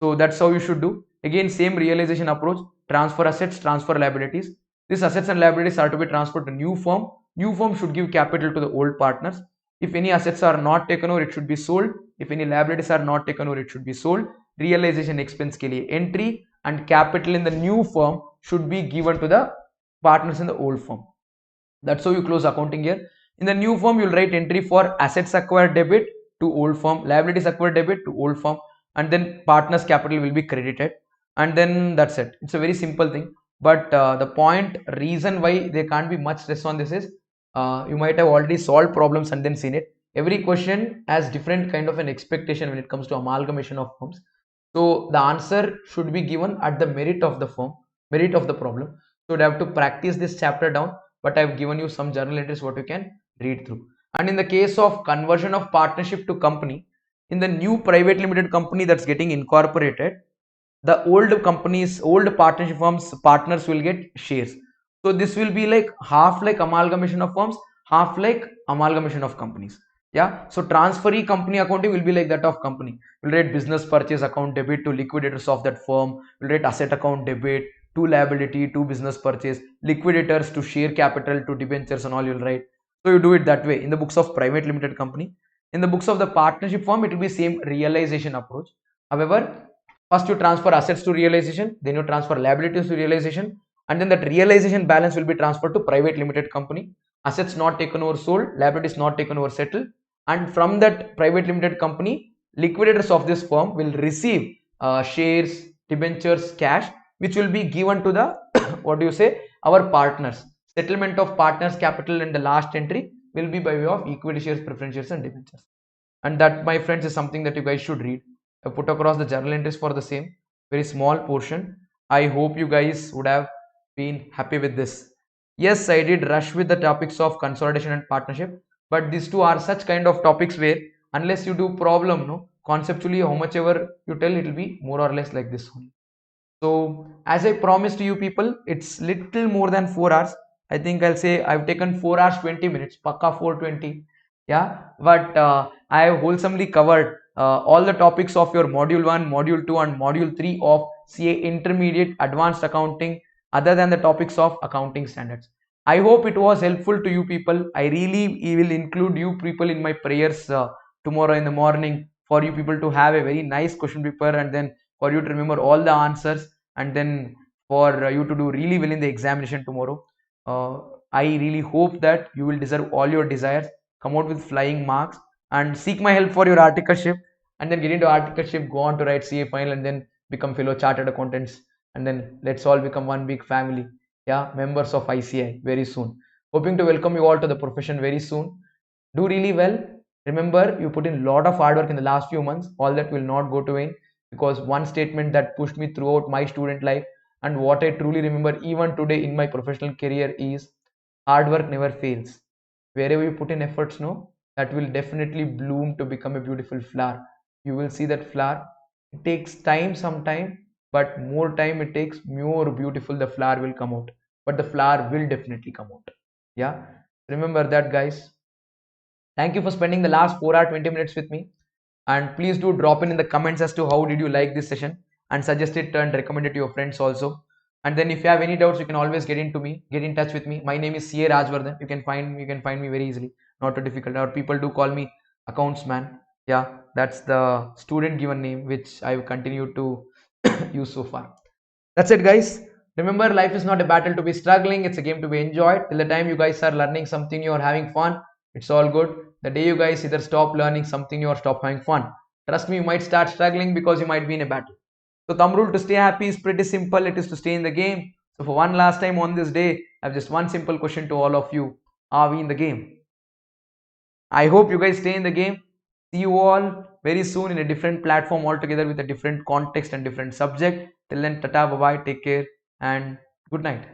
So that's how you should do. Again, same realization approach, transfer assets, transfer liabilities. These assets and liabilities are to be transferred to new firm. New firm should give capital to the old partners. If any assets are not taken over, it should be sold. If any liabilities are not taken over, it should be sold. Realization expense के लिए entry and capital in the new firm should be given to the partners in the old firm. That's how you close accounting here. In the new firm, you'll write entry for assets acquired debit to old firm, liabilities acquired debit to old firm, and then partners capital will be credited, and then that's it. It's a very simple thing, but the reason why there can't be much stress on this is you might have already solved problems and then seen it. Every question has different kind of an expectation when it comes to amalgamation of firms. So the answer should be given at the merit of the firm, merit of the problem. So you have to practice this chapter down, but I've given you some journal entries what you can read through. And in the case of conversion of partnership to company, in the new private limited company that's getting incorporated, the old companies, old partnership firms, partners will get shares. So this will be like half like amalgamation of firms, half like amalgamation of companies. Yeah. So transferee company accounting will be like that of company. We'll write business purchase account debit to liquidators of that firm. We'll write asset account debit to liability to business purchase, liquidators to share capital to debentures and all you'll write. So you do it that way in the books of private limited company. In the books of the partnership firm, it will be same realization approach. However, first you transfer assets to realization, then you transfer liabilities to realization, and then that realization balance will be transferred to private limited company. Assets not taken over sold, liabilities not taken over settled, and from that private limited company, liquidators of this firm will receive shares, debentures, cash, which will be given to the what do you say, our partners. Settlement of partners capital in the last entry will be by way of equity shares, preference shares, and debentures. And that, my friends, is something that you guys should read. I put across the journal entries for the same, very small portion. I hope you guys would have been happy with this. Yes, I did rush with the topics of consolidation and partnership, but these two are such kind of topics where unless you do problem, no, conceptually how much ever you tell, it will be more or less like this one. So as I promised to you people, it's little more than 4 hours. I think I'll say I've taken 4 hours 20 minutes, pakka 420. Yeah, but I have wholesomely covered all the topics of your module 1, module 2 and module 3 of CA Intermediate Advanced Accounting, other than the topics of accounting standards. I hope it was helpful to you people. I really will include you people in my prayers tomorrow in the morning for you people to have a very nice question paper, and then for you to remember all the answers, and then for you to do really well in the examination tomorrow. I really hope that you will deserve all your desires, come out with flying marks, and seek my help for your articleship, and then get into articleship, go on to write CA final, and then become fellow chartered accountants, and then let's all become one big family. Yeah, members of ICI very soon. Hoping to welcome you all to the profession very soon. Do really well. Remember, you put in a lot of hard work in the last few months. All that will not go to vain, because one statement that pushed me throughout my student life and what I truly remember even today in my professional career is hard work never fails. Wherever you put in efforts, no, that will definitely bloom to become a beautiful flower. You will see that flower. It takes time sometime, but more time it takes, more beautiful the flower will come out. But the flower will definitely come out. Yeah, remember that, guys. Thank you for spending the last 4 hour 20 minutes with me, and please do drop in the comments as to how did you like this session, and suggest it and recommend it to your friends also. And then if you have any doubts, you can always get in touch with me. My name is CA Rajavardhan. You can find me very easily, not too difficult. Or people do call me accounts man. Yeah, that's the student given name which I've continued to use so far. That's it, guys. Remember, life is not a battle to be struggling, it's a game to be enjoyed. Till the time you guys are learning something new or having fun, it's all good. The day you guys either stop learning something new or stop having fun, trust me, you might start struggling because you might be in a battle. So thumb rule to stay happy is pretty simple. It is to stay in the game, So for one last time on this day, I have just one simple question to all of you. Are we in the game? I hope you guys stay in the game. See you all very soon in a different platform altogether with a different context and different subject. Till then, tata, bye bye, take care, and good night.